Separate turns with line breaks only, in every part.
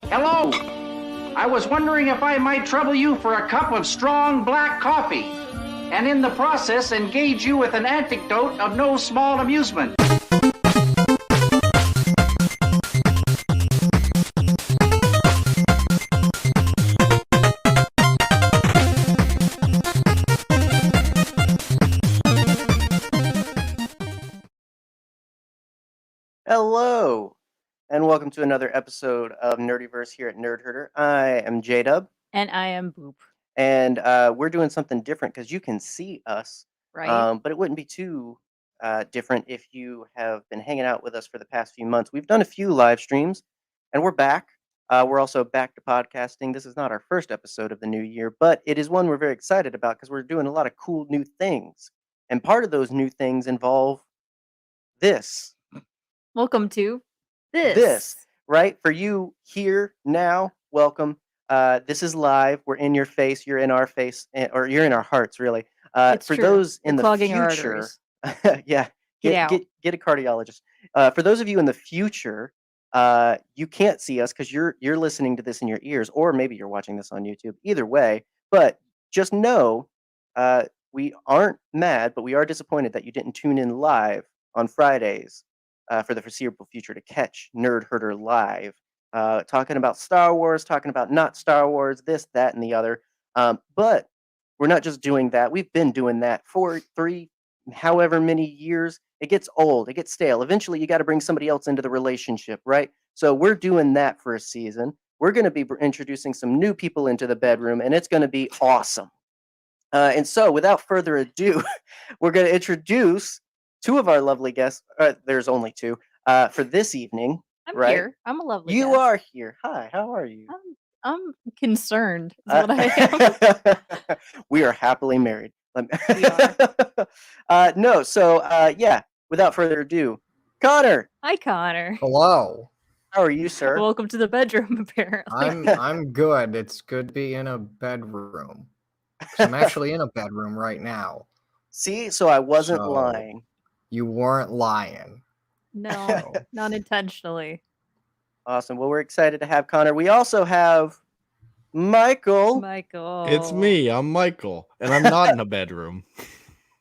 Hello. I was wondering if I might trouble you for a cup of strong black coffee, and in the process engage you with an anecdote of no small amusement.
Hello, and welcome to another episode of NerdyVerse here at Nerd Herder. I am J-Dub.
And I am Boop.
And we're doing something different because you can see us.
Right.
But it wouldn't be too different if you have been hanging out with us for the past few months. We've done a few live streams, and we're back. We're also back to podcasting. This is not our first episode of the new year, but it is one we're very excited about because we're doing a lot of cool new things. And part of those new things involve this.
Welcome to
This, right? For you here now, welcome. This is live. We're in your face. You're in our face, or you're in our hearts, really.
It's
For
true.
those
You're
in the
clogging our
future,
arteries.
yeah,
Get out.
get a cardiologist. For those of you in the future, you can't see us because you're listening to this in your ears, or maybe you're watching this on YouTube. Either way, but just know we aren't mad, but we are disappointed that you didn't tune in live on Fridays for the foreseeable future to catch Nerd Herder live, talking about Star Wars, talking about not Star Wars, this, that, and the other. But we're not just doing that. We've been doing that for however many years. It gets old. It gets stale. Eventually, you got to bring somebody else into the relationship, right? So we're doing that for a season. We're going to be introducing some new people into the bedroom, and it's going to be awesome. And so, without further ado, we're going to introduce two of our lovely guests. There's only two for this evening.
I'm
right?
here. I'm a lovely
You
guest.
are here. Hi, how are you?
I'm concerned. Is what I am.
We are happily married.
We are.
No, so yeah. Without further ado, Conor.
Hi, Connor.
Hello.
How are you, sir?
Welcome to the bedroom. Apparently,
I'm good. It's good to be in a bedroom. 'Cause I'm actually in a bedroom right now.
See, so I wasn't
So-
lying.
You weren't lying.
no, not intentionally.
Awesome. Well, we're excited to have Conor. We also have Michael.
Michael,
It's me. I'm Michael, and I'm not in a bedroom.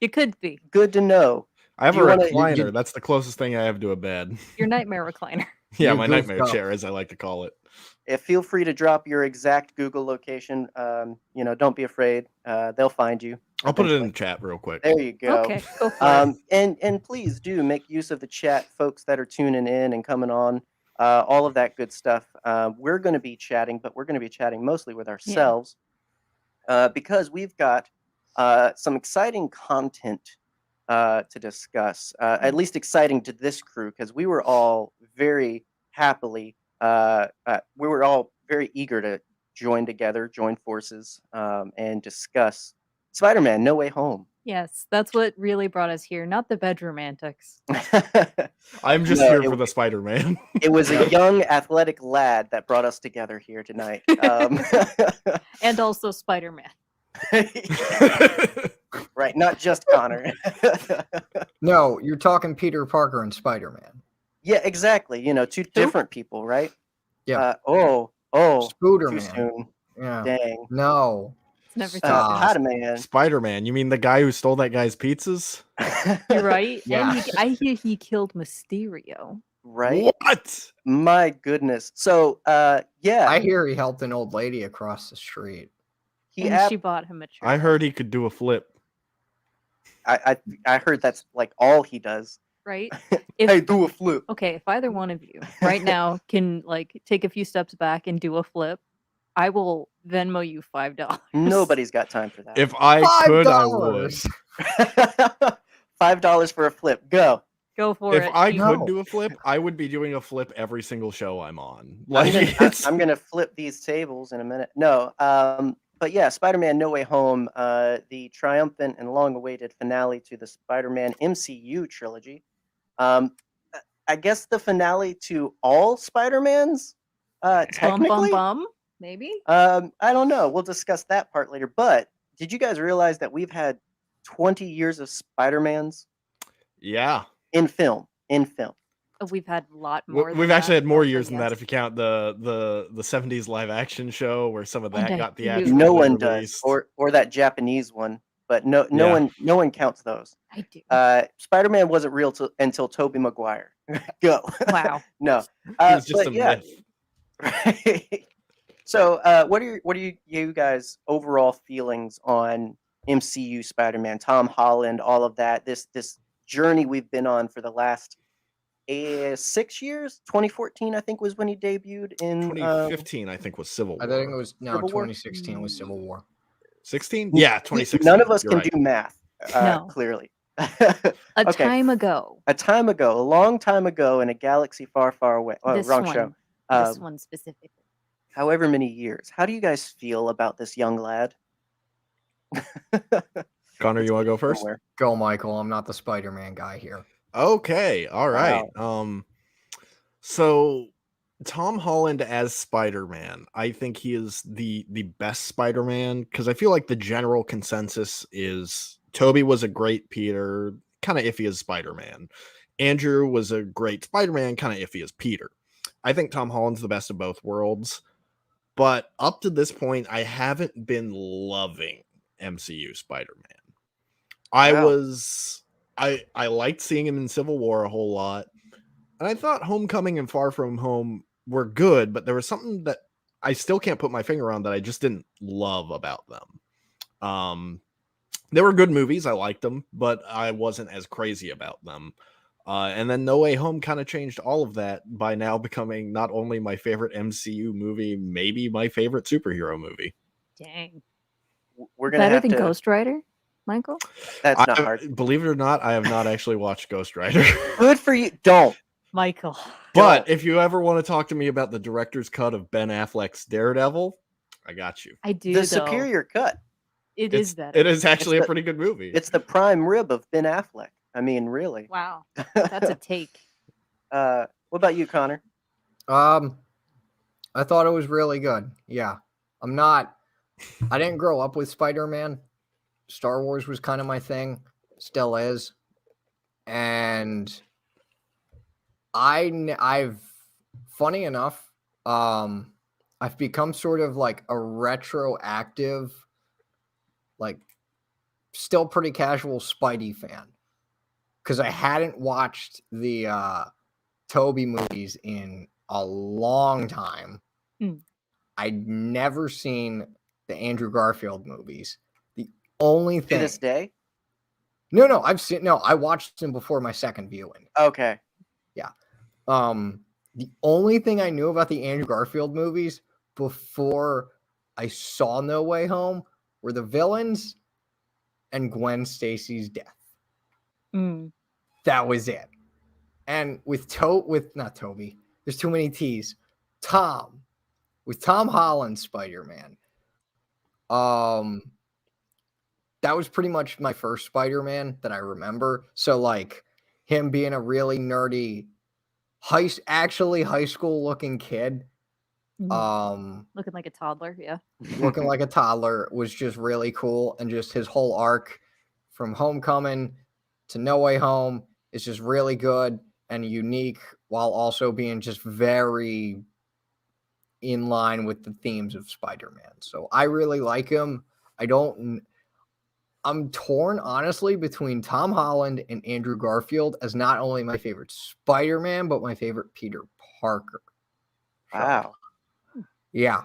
You could be
Good to know.
I have
Do
a
you wanna-
recliner. That's the closest thing I have to a bed.
your nightmare recliner.
Yeah,
You
my
goofed
nightmare
up.
chair, as I like to call it.
Feel free to drop your exact Google location. Don't be afraid. They'll find you.
I'll put it in
eventually.
the chat real quick.
There you go.
Okay, go for it.
And please do make use of the chat, folks that are tuning in and coming on. All of that good stuff. We're going to be chatting, but we're going to be chatting mostly with ourselves because we've got some exciting content to discuss. At least exciting to this crew because we were all very happily. We were all very eager to join together, join forces, and discuss Spider-Man: No Way Home.
Yes, that's what really brought us here, not the bedroom antics.
I'm just
No,
here
it-
for the Spider-Man.
It was a young, athletic lad that brought us together here tonight.
And also Spider-Man.
Right, not just Conor.
No, you're talking Peter Parker and Spider-Man.
Yeah, exactly. Two different people, right?
Yeah.
Too
Spooderman.
soon.
Yeah.
Dang.
No.
It's never
Stop.
too
Spider-Man.
Spider-Man. You mean the guy who stole that guy's pizzas?
You're right.
Yeah.
And I hear he killed Mysterio.
Right?
What?
My goodness. So, yeah.
I hear he helped an old lady across the street.
he
And she bought him a chair.
I heard he could do a flip.
I heard that's like all he does.
Right?
Hey, do a flip.
Okay, if either one of you right now can take a few steps back and do a flip, I will Venmo you $5.
Nobody's got time for that.
If I could, I would.
$5.
$5 for a flip. Go.
Go for
If
it.
I
you-
No.
could do a flip, I would be doing a flip every single show I'm on.
I'm
Like,
gonna,
it's-
I'm gonna flip these tables in a minute. No, but yeah, Spider-Man: No Way Home, the triumphant and long-awaited finale to the Spider-Man MCU trilogy. I guess the finale to all Spider-Mans.
bum
Technically,
bum, maybe.
I don't know. We'll discuss that part later. But did you guys realize that we've had 20 years of Spider-Mans
yeah.
in film? In film.
We've had a lot more.
We've
than
actually
that,
had more
also,
years than that
yes.
if you count the 70s live action show where some of
And
that
I
got
do.
theatrically
No one does,
released.
or that Japanese one, but no
Yeah.
one counts those.
I do.
Spider-Man wasn't real until Tobey Maguire. Go.
Wow.
No.
He was just
but
a
yeah.
myth.
Right. So, what are you guys overall feelings on MCU Spider-Man, Tom Holland, all of that? This journey we've been on for the last 6 years. 2014, I think, was when he debuted in
2015, I think, was Civil War.
I think it was
Civil War?
2016 was Civil War.
16? Yeah, 2016.
None of us
You're
can
right.
do math.
No.
Clearly.
A
Okay.
time ago.
A time ago, a long time ago, in a galaxy far, far away. Oh,
This
wrong
one.
show.
This one specifically.
However many years. How do you guys feel about this young lad?
Connor, you want to go first?
Somewhere.
Go, Michael. I'm not the Spider-Man guy here.
Okay, all right.
Wow.
So Tom Holland as Spider-Man, I think he is the best Spider-Man because I feel like the general consensus is Tobey was a great Peter, kind of iffy as Spider-Man. Andrew was a great Spider-Man, kind of iffy as Peter. I think Tom Holland's the best of both worlds, but up to this point, I haven't been loving MCU Spider-Man.
Wow.
I liked seeing him in Civil War a whole lot. And I thought Homecoming and Far From Home were good, but there was something that I still can't put my finger on that I just didn't love about them. They were good movies. I liked them, but I wasn't as crazy about them. And then No Way Home kind of changed all of that by now becoming not only my favorite MCU movie, maybe my favorite superhero movie.
Dang.
We're gonna
Better
have
than
to.
Ghost Rider, Michael?
That's not hard.
Believe it or not, I have not actually watched Ghost Rider.
Good for you. Don't.
Michael.
But if you ever want to talk to me about the director's cut of Ben Affleck's Daredevil, I got you.
I do,
The
though.
superior cut.
It is better.
It is actually
It's
a pretty good movie.
It's the prime rib of Ben Affleck. I mean, really.
Wow. That's a take.
What about you, Connor?
I thought it was really good. Yeah. I didn't grow up with Spider-Man. Star Wars was kind of my thing. Still is. And I've funny enough, I've become sort of like a retroactive, like still pretty casual Spidey fan. Because I hadn't watched the Tobey movies in a long time. I'd never seen the Andrew Garfield movies. The only thing
To this day?
No, I watched them before my second viewing.
Okay.
Yeah. The only thing I knew about the Andrew Garfield movies before I saw No Way Home were the villains and Gwen Stacy's death. That was it. And with not Toby, there's too many T's. With Tom Holland Spider-Man. That was pretty much my first Spider-Man that I remember. So like him being a really nerdy high school looking kid.
Looking like a toddler, yeah.
Looking like a toddler was just really cool. And just his whole arc from Homecoming to No Way Home is just really good and unique while also being just very in line with the themes of Spider-Man. So I really like him. I'm torn, honestly, between Tom Holland and Andrew Garfield as not only my favorite Spider-Man, but my favorite Peter Parker.
Wow.
Yeah.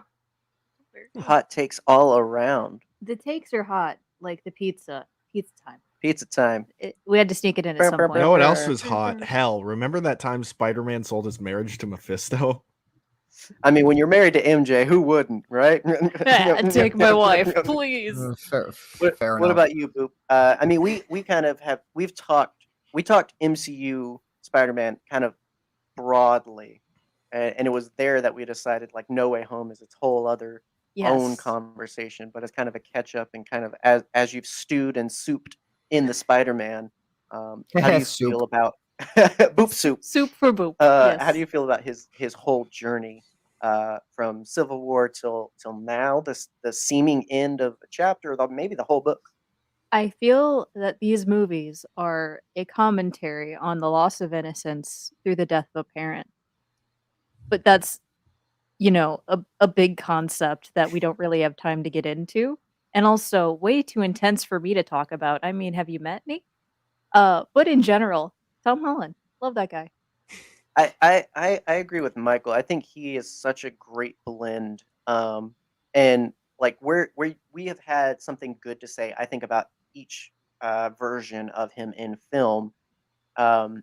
Hot takes all around.
The takes are hot, like the pizza. Pizza time.
Pizza time.
We had to sneak it in at some point.
You know what else was hot? Hell, remember that time Spider-Man sold his marriage to Mephisto?
I mean, when you're married to MJ, who wouldn't, right?
Take my wife, please.
Fair
What
enough.
about you, Boop? I mean, we kind of have we talked MCU Spider-Man kind of broadly, and it was there that we decided like No Way Home is its whole other own conversation, but it's kind of a catch up and kind of as you've stewed and souped in the Spider-Man. How do you feel about Boop Soup?
Soup for Boop.
How do you feel about his whole journey from Civil War till now? The seeming end of a chapter, or maybe the whole book.
I feel that these movies are a commentary on the loss of innocence through the death of a parent. But that's, a big concept that we don't really have time to get into. And also way too intense for me to talk about. I mean, have you met me? But in general, Tom Holland. Love that guy.
I agree with Michael. I think he is such a great blend. And like we have had something good to say, I think, about each version of him in film. Um,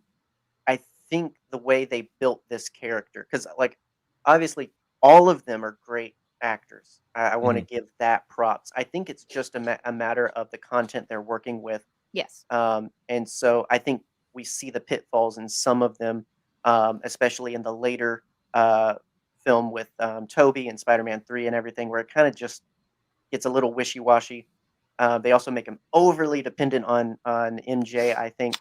I think the way they built this character, because like obviously all of them are great actors. I want to give that props. I think it's just a matter of the content they're working with.
Yes.
And so I think we see the pitfalls in some of them, especially in the later film with Toby and Spider-Man 3 and everything, where it kind of just gets a little wishy-washy. They also make him overly dependent on MJ, I think.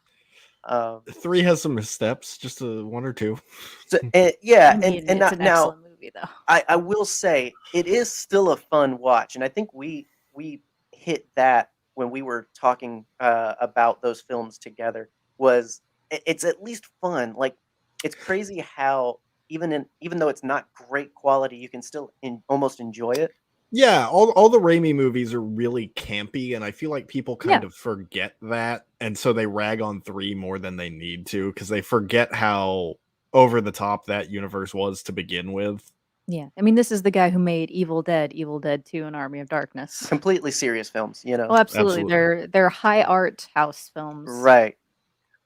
3 has some missteps, just one or two.
So, yeah,
I mean,
and
it's an
now
excellent movie, though.
I will say it is still a fun watch, and I think we hit that when we were talking about those films together. Was it's at least fun. Like it's crazy how even though it's not great quality, you can still almost enjoy it.
Yeah, all the Raimi movies are really campy, and I feel like people kind
Yeah.
of forget that, and so they rag on 3 more than they need to, because they forget how over the top that universe was to begin with.
Yeah. I mean, this is the guy who made Evil Dead 2, and Army of Darkness.
Completely serious films, you know.
Oh, absolutely.
Absolutely.
They're high art house films.
Right.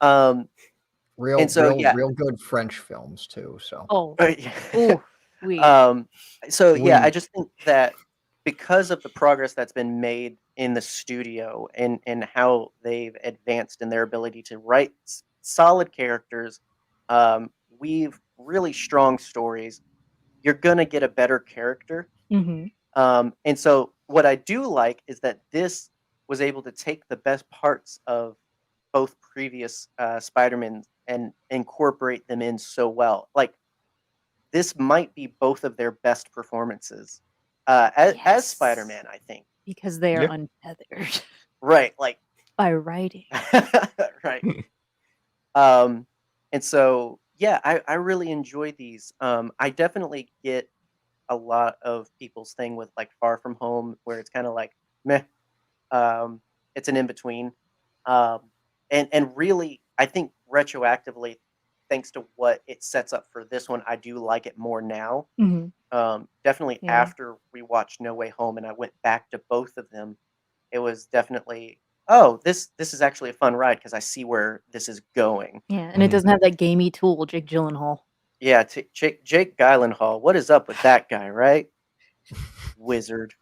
Real,
And so,
real,
yeah.
real good French films too. So
Oh,
Yeah.
ooh, we.
So yeah, I
We-
just think that because of the progress that's been made in the studio and how they've advanced in their ability to write solid characters, weave really strong stories, you're gonna get a better character.
hmm
And so what I do like is that this was able to take the best parts of both previous Spider-Man and incorporate them in so well. Like this might be both of their best performances as
Yes.
Spider-Man, I think.
Because they are
Yeah.
untethered
Right, like
by writing.
right. And so yeah, I really enjoy these. I definitely get a lot of people's thing with like Far From Home, where it's kind of like meh. It's an in between. And really, I think retroactively, thanks to what it sets up for this one, I do like it more now.
hmm
Definitely
Yeah.
after we watched No Way Home and I went back to both of them, it was definitely, oh, this is actually a fun ride because I see where this is going.
Yeah, and it doesn't have that gamey tool, Jake Gyllenhaal.
Yeah, Jake Gyllenhaal, what is up with that guy, right? Wizard.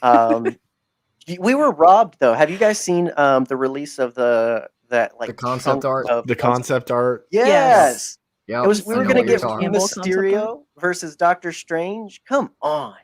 We were robbed though. Have you guys seen the release of that like
The concept
chunk
art?
of
The concept art.
Yes.
yeah,
It was we
I
were
know
gonna
what you're
get
talking about.
Mysterio versus Doctor Strange. Come on.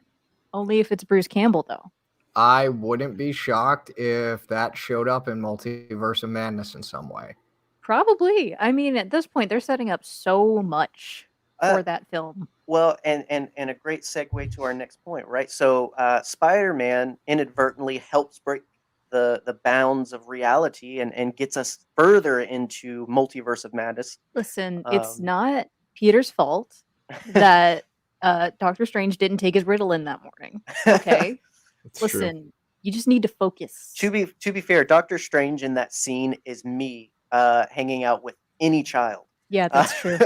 Only if it's Bruce Campbell, though.
I wouldn't be shocked if that showed up in Multiverse of Madness in some way.
Probably. I mean, at this point, they're setting up so much for that film.
Well, and a great segue to our next point, right? So Spider-Man inadvertently helps break the bounds of reality and gets us further into Multiverse of Madness.
Listen, it's
Um,
not Peter's fault that Doctor Strange didn't take his Ritalin that morning. Okay?
It's true.
Listen, you just need to focus.
To be fair, Doctor Strange in that scene is me hanging out with any child.
Yeah, that's true.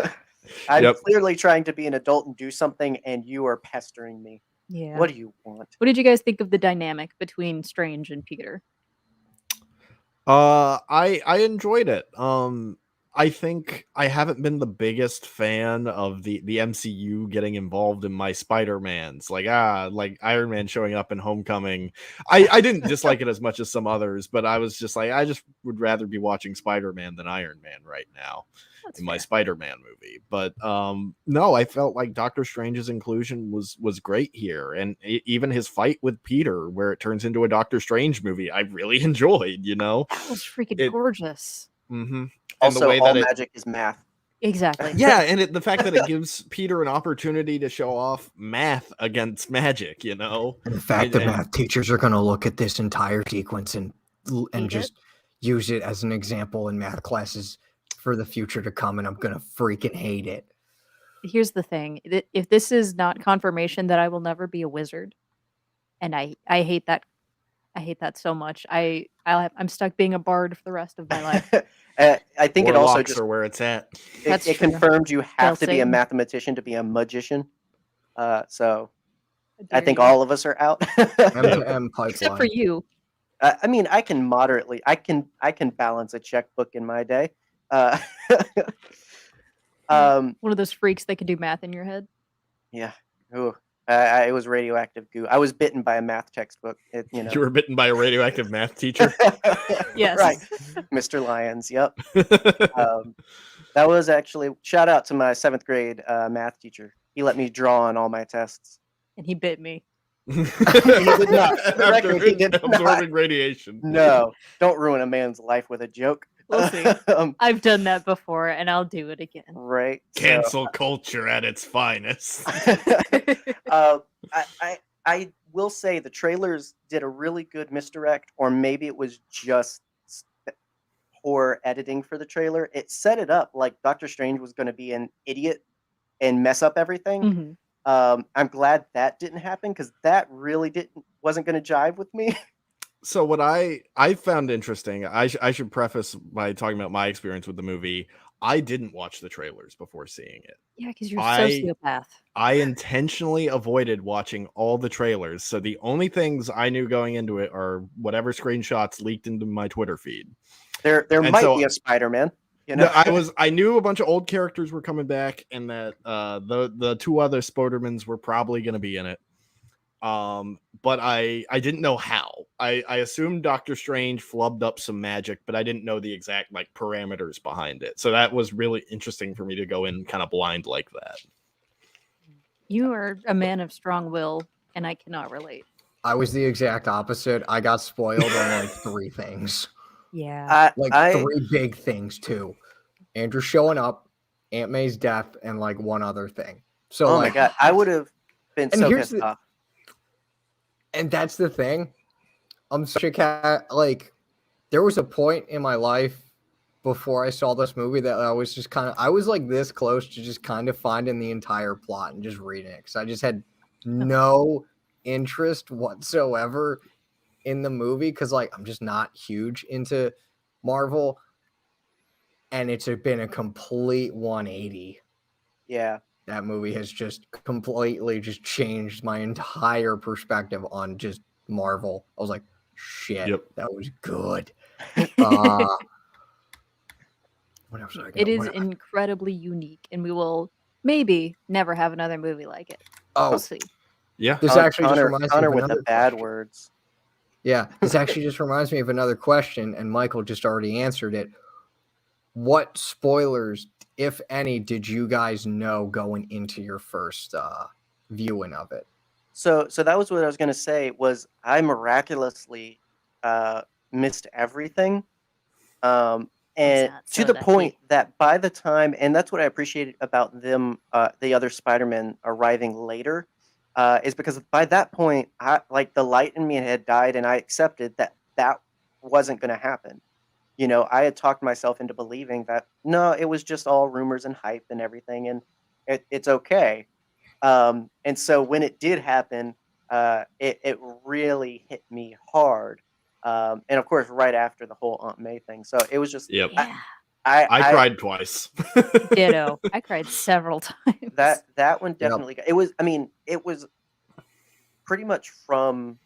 I'm
Yep.
clearly trying to be an adult and do something, and you are pestering me.
Yeah.
What do you want?
What did you guys think of the dynamic between Strange and Peter?
I enjoyed it. I think I haven't been the biggest fan of the MCU getting involved in my Spider-Mans. Like Iron Man showing up in Homecoming. I didn't dislike it as much as some others, but I was just like, I just would rather be watching Spider-Man than Iron Man right now.
That's
In my
fair.
Spider-Man movie. But no, I felt like Doctor Strange's inclusion was great here, and even his fight with Peter, where it turns into a Doctor Strange movie, I really enjoyed.
That was freaking gorgeous.
Mm-hmm.
Also,
the way
all
that
magic is math.
Exactly.
yeah, and the fact that it gives Peter an opportunity to show off math against magic,
And the fact that math teachers are going to look at this entire sequence and and
Hate it.
just use it as an example in math classes for the future to come, and I'm gonna freaking hate it.
Here's the thing. If this is not confirmation that I will never be a wizard, and I hate that. I hate that so much. I'm stuck being a bard for the rest of my life.
I think it also
Warlocks
just
are where it's at.
That's
it
true.
confirmed you have to be a
Satan.
mathematician to be a magician. So
How
I
dare
think
you.
all of us are out.
M2M pipeline.
Except for you.
I mean, I can moderately. I can balance a checkbook in my day.
One of those freaks that can do math in your head.
Yeah. Ooh. It was radioactive goo. I was bitten by a math textbook. You know.
You were bitten by a radioactive math teacher.
Yes.
Right. Mr. Lyons. Yep. That was actually shout out to my 7th grade math teacher. He let me draw on all my tests.
And he bit me.
He did not. For the
After
record, he did not.
absorbing radiation.
No, don't ruin a man's life with a joke.
We'll see. I've done that before, and I'll do it again.
Right.
Cancel culture at its finest.
I will say the trailers did a really good misdirect, or maybe it was just poor editing for the trailer. It set it up like Doctor Strange was going to be an idiot and mess up everything.
Mhm.
I'm glad that didn't happen because that really wasn't going to jive with me.
So what I found interesting, I should preface by talking about my experience with the movie. I didn't watch the trailers before seeing it.
Yeah, because you're a sociopath.
I intentionally avoided watching all the trailers. So the only things I knew going into it are whatever screenshots leaked into my Twitter feed.
There might be a Spider-Man. You know?
I knew a bunch of old characters were coming back, and that the 2 other Spider-Mans were probably going to be in it. But I didn't know how. I assumed Doctor Strange flubbed up some magic, but I didn't know the exact like parameters behind it. So that was really interesting for me to go in kind of blind like that.
You are a man of strong will, and I cannot relate.
I was the exact opposite. I got spoiled on like 3 things.
Yeah.
Like 3 big things too. Andrew showing up, Aunt May's death, and like 1 other thing. So
oh
like,
my god, I would have been so
here's
pissed off.
And that's the thing. I'm such a cat. Like, there was a point in my life before I saw this movie that I was just I was like this close to just kind of finding the entire plot and just reading it because I just had no interest whatsoever in the movie because like I'm just not huge into Marvel, and it's been a complete 180.
Yeah.
That movie has just completely just changed my entire perspective on just Marvel. I was like, shit, that was good. What else?
It is incredibly unique, and we will maybe never have another movie like it.
Oh,
we'll see.
Yeah.
This actually just
Conor
reminds me of
with
another
the bad
question.
words.
Yeah, this actually just reminds me of another question, and Michael just already answered it. What spoilers, if any, did you guys know going into your first viewing of it?
So that was what I was going to say. Was I miraculously missed everything, and
not
to
so
the
lucky.
point that by the time, and that's what I appreciated about them, the other Spider-Man arriving later, is because by that point, like the light in me had died, and I accepted that wasn't going to happen. You know, I had talked myself into believing that no, it was just all rumors and hype and everything, and it's okay. And so when it did happen, it really hit me hard. And of course, right after the whole Aunt May thing. So it was just,
Yep.
Yeah.
I cried twice.
Ditto. I cried several times.
That one definitely. It was. I mean, it was pretty much from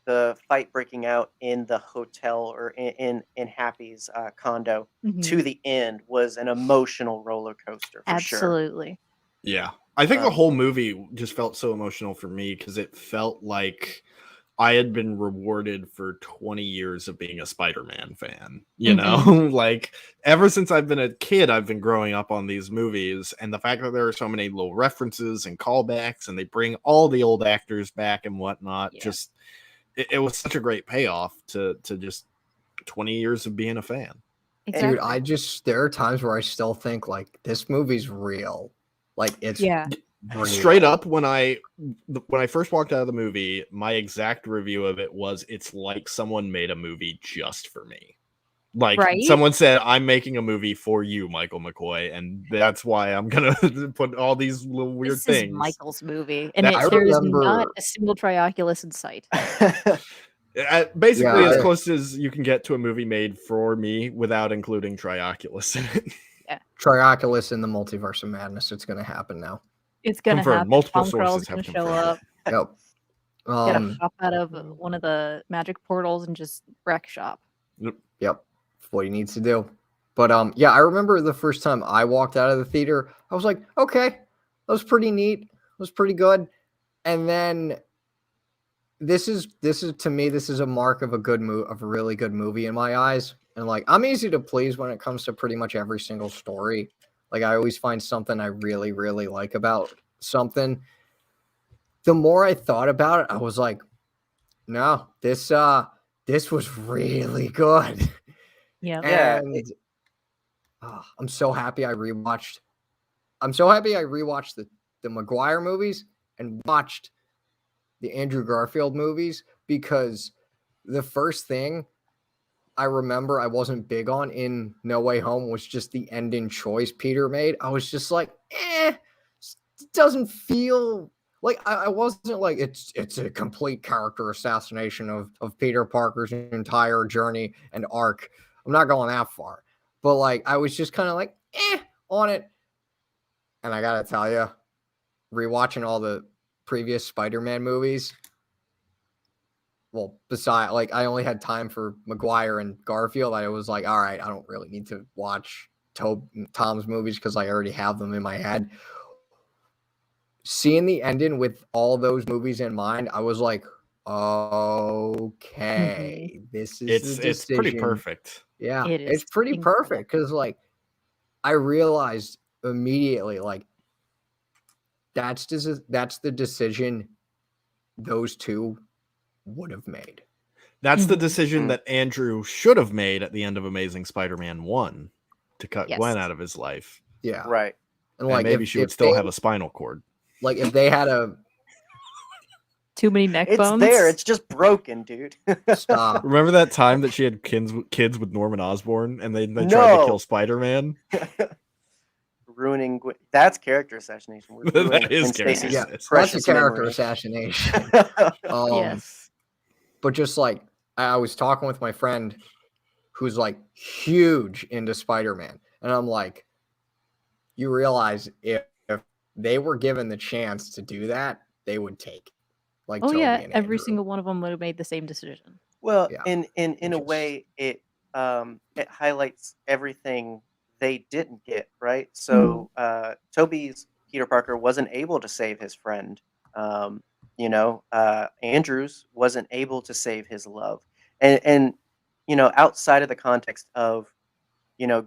the fight breaking out in the hotel or in Happy's condo to the end was an emotional roller coaster. For sure.
Absolutely.
Yeah. I think the whole movie just felt so emotional for me because it felt like I had been rewarded for 20 years of being a Spider-Man fan. You know, like ever since I've been a kid, I've been growing up on these movies. And the fact that there are so many little references and callbacks and they bring all the old actors back and whatnot, just it was such a great payoff to just 20 years of being a fan.
Exactly.
Dude, there are times where I still think like this movie's real. Like it's
Straight up, when I first walked out of the movie, my exact review of it was, it's like someone made a movie just for me. Like
Right?
someone said, I'm making a movie for you, Michael McCoy, and that's why I'm gonna put all these little weird
This
things.
is Michael's movie, and
I
there is
remember-
not a single Trioculus in sight.
Basically,
Yeah,
as
I-
close as you can get to a movie made for me without including Trioculus in it.
Trioculus in the Multiverse of Madness. It's going to happen now.
It's gonna
Confirmed.
happen.
Multiple
Tom Krell's
sources have
gonna show
confirmed
up,
Yep.
get a hop out of one of the magic portals, and just wreck shop.
Yep. That's what he needs to do. But yeah, I remember the first time I walked out of the theater, I was like, okay, that was pretty neat. It was pretty good. And then this is to me, this is a mark of a good of a really good movie in my eyes. And like, I'm easy to please when it comes to pretty much every single story. Like, I always find something I really, really like about something. The more I thought about it, I was like, no, this was really good.
Yeah.
Yeah,
And I'm so happy I rewatched. I'm so happy I rewatched the Maguire movies and watched the Andrew Garfield movies, because the first thing I remember I wasn't big on in No Way Home was just the ending choice Peter made. I was just like, it doesn't feel like I wasn't like it's a complete character assassination of Peter Parker's entire journey and arc. I'm not going that far, but like I was just kind of like on it. And I gotta tell you, rewatching all the previous Spider-Man movies, well, besides, like, I only had time for Maguire and Garfield. I was like, all right, I don't really need to watch Tom's movies because I already have them in my head. Seeing the ending with all those movies in mind, I was like, okay, this is
It's pretty perfect.
Yeah,
It
it's
is
pretty
incredible.
perfect because, like, I realized immediately, like, that's the decision those two would have made.
That's the
Mhm.
decision that Andrew should have made at the end of Amazing Spider-Man 1 to cut
Yes.
Gwen out of his life.
Yeah,
right.
and
And
like
maybe
if,
she would
if
still
they,
have a spinal cord.
like if they had a
Too many neck
It's
bones.
there. It's just broken, dude.
stop.
Remember that time that she had kids with Norman Osborn and they tried
No.
to kill Spider-Man?
Ruining that's character assassination. We're
That
ruining
is
Gwen
character
Stacy's
Yeah,
assassination.
that's a
precious
character
memory.
assassination.
Yes.
But just like I was talking with my friend who's like huge into Spider-Man, and I'm like, you realize if they were given the chance to do that, they would take it. Like
Oh
Toby
yeah,
and
every
Andrew.
single one of them would have made the same decision.
Well,
Yeah,
in a
just-
way, it highlights everything they didn't get, right? So Toby's Peter Parker wasn't able to save his friend. Andrew's wasn't able to save his love, and outside of the context of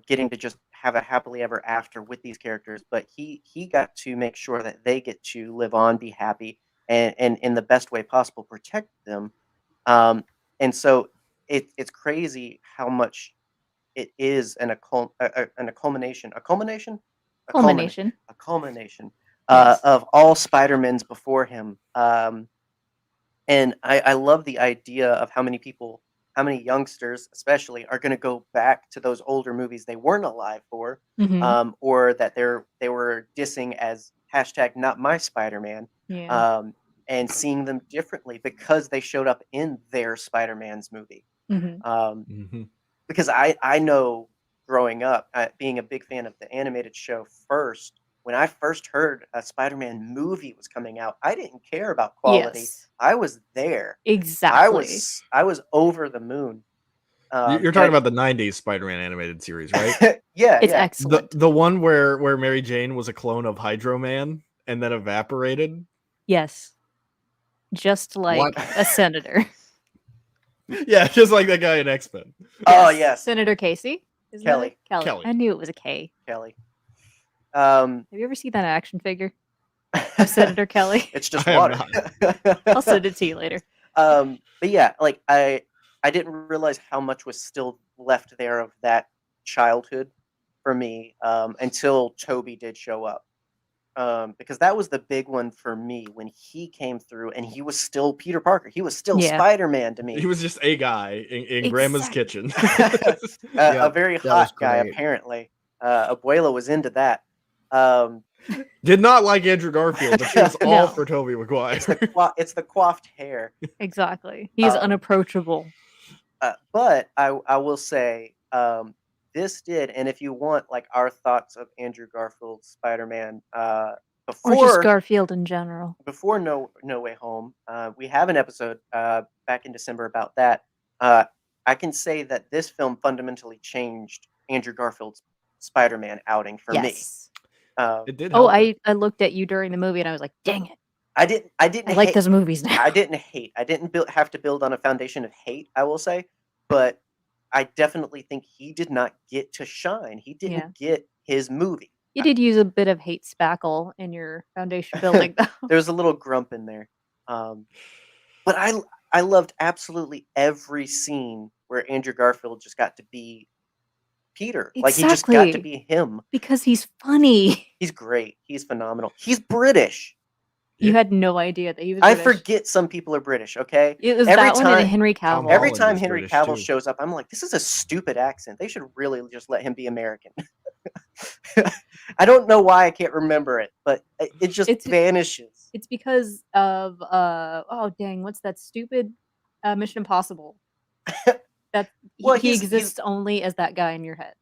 getting to just have a happily ever after with these characters, but he got to make sure that they get to live on, be happy, and in the best way possible protect them. And so it's crazy how much it is a culmination
Culmination. Yes.
of all Spider-Mans before him. And I love the idea of how many youngsters especially are going to go back to those older movies they weren't alive for,
Mhm.
or that they were dissing as hashtag not my Spider-Man,
Yeah.
and seeing them differently because they showed up in their Spider-Man's movie.
Mhm.
Mhm.
Because I know growing up, being a big fan of the animated show first, when I first heard a Spider-Man movie was coming out, I didn't care about quality.
Yes.
I was there.
Exactly.
I was over the moon.
You're talking about the 90s Spider-Man animated series, right?
yeah,
It's
yeah.
excellent.
The one where Mary Jane was a clone of Hydro Man and then evaporated.
Yes. Just like
What?
a senator.
Yeah, just like that guy in X-Men.
Oh yes,
Senator Casey. Isn't
Kelly.
it? Kelly.
Kelly.
I knew it was a K.
Kelly.
Have you ever seen that action figure of Senator Kelly?
It's just
I have
water.
I'll send it to you later.
But yeah, like I didn't realize how much was still left there of that childhood for me until Toby did show up. because that was the big one for me when he came through, and he was still Peter Parker. He was still
Yeah.
Spider-Man to me.
He was just a guy in Grandma's kitchen.
A very
that was
hot guy,
great.
apparently. Abuela was into that.
Did not like Andrew Garfield, but she was all
No.
for Tobey Maguire.
It's the coiffed hair.
Exactly. He's unapproachable.
But I will say, this did, and if you want like our thoughts of Andrew Garfield's Spider-Man,
Or just
before
Garfield in general.
No Way Home, we have an episode back in December about that. I can say that this film fundamentally changed Andrew Garfield's Spider-Man outing for me.
Yes.
It did.
Oh,
help it.
I looked at you during the movie and I was like, dang it.
I didn't
I like those movies now.
I didn't hate. I didn't have to build on a foundation of hate, I will say, but I definitely think he did not get to shine. He didn't get his movie.
You did use a bit of hate spackle in your foundation building, though.
There was a little grump in there. But I loved absolutely every scene where Andrew Garfield just got to be Peter. Like, he just got to be him.
Because he's funny.
He's great. He's phenomenal. He's British.
You had no idea that he was
I
British.
forget some people are British, okay?
It was
Every
that one and
time-
Henry Cavill.
Every
Holland
time
is
Henry
British,
Cavill
too.
shows up, I'm like, this is a stupid accent. They should really just let him be American. I don't know why I can't remember it, but it just vanishes.
It's because of oh dang, what's that stupid Mission Impossible? That
Well,
he
he's-
exists only as that guy in your head.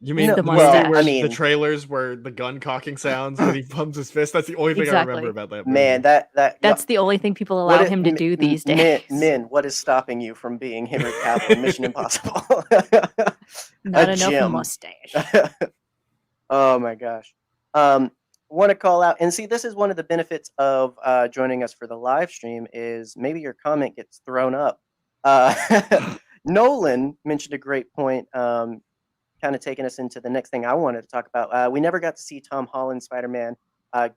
You mean
No,
the
well,
movie where
I mean-
the trailers where the gun cocking sounds when he pumps his fist? That's the only thing I remember
Exactly.
about that movie.
Man,
That's the only thing people allow him to do these days.
Men, what is stopping you from being Henry Cavill in Mission Impossible?
Not
a
enough
gem.
mustache.
Oh my gosh. Want to call out, and see, this is one of the benefits of joining us for the live stream is maybe your comment gets thrown up. Nolan mentioned a great point, kind of taking us into the next thing I wanted to talk about. We never got to see Tom Holland Spider-Man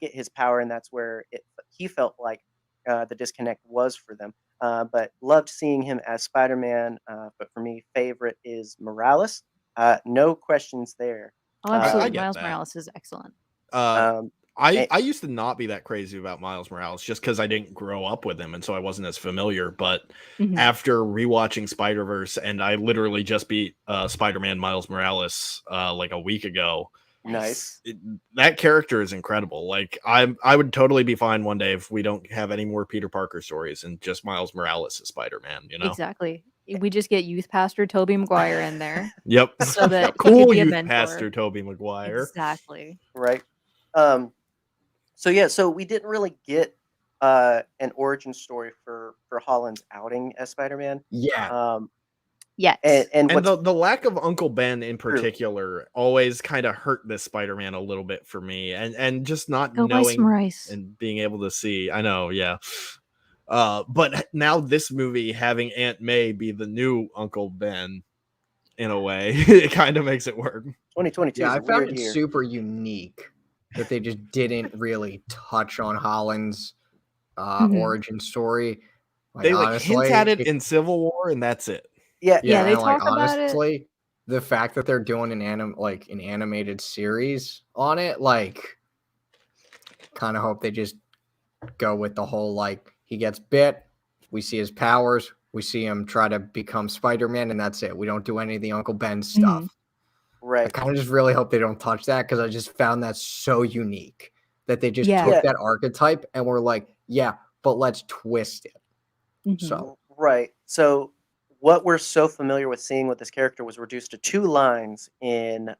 get his power, and that's where he felt like the disconnect was for them. But loved seeing him as Spider-Man. But for me, favorite is Morales. No questions there.
Oh, absolutely.
get
Miles
that.
Morales is excellent.
I used to not be that crazy about Miles Morales just because I didn't grow up with him, and so I wasn't as familiar. But
Mhm.
after rewatching Spider-Verse, and I literally just beat Spider-Man Miles Morales like a week ago.
Nice.
That character is incredible. Like I would totally be fine one day if we don't have any more Peter Parker stories and just Miles Morales as Spider-Man. You know?
Exactly. We just get youth pastor Tobey Maguire in there.
Yep.
So that he could
Cool
be a
youth
mentor.
pastor Tobey Maguire.
Exactly.
Right. So we didn't really get an origin story for Holland's outing as Spider-Man.
Yeah.
Yes.
And
And
what's,
the lack of Uncle Ben in particular always kind of hurt this Spider-Man a little bit for me, and just not
Go buy some
knowing
rice.
and being able to see. I know, yeah. But now this movie having Aunt May be the new Uncle Ben, in a way, it kind of makes it work.
2022
Yeah,
is
I
a
found
weird
it
year.
super unique that they just didn't really touch on Holland's
Mhm.
origin story.
They like hint
honestly,
at it in Civil War, and that's it.
Yeah,
Yeah, they
and, like,
talk about it.
honestly, the fact that they're doing an animated series on it, like, kind of hope they just go with the whole like he gets bit, we see his powers, we see him try to become Spider-Man, and that's it. We don't do any of the Uncle Ben stuff. I
right.
kind of just really hope they don't touch that because I just found that so unique that they just
Yeah.
took
Yeah.
that archetype and were like, yeah, but let's twist it.
Mhm.
So
Right. So what we're so familiar with seeing with this character was reduced to 2 lines in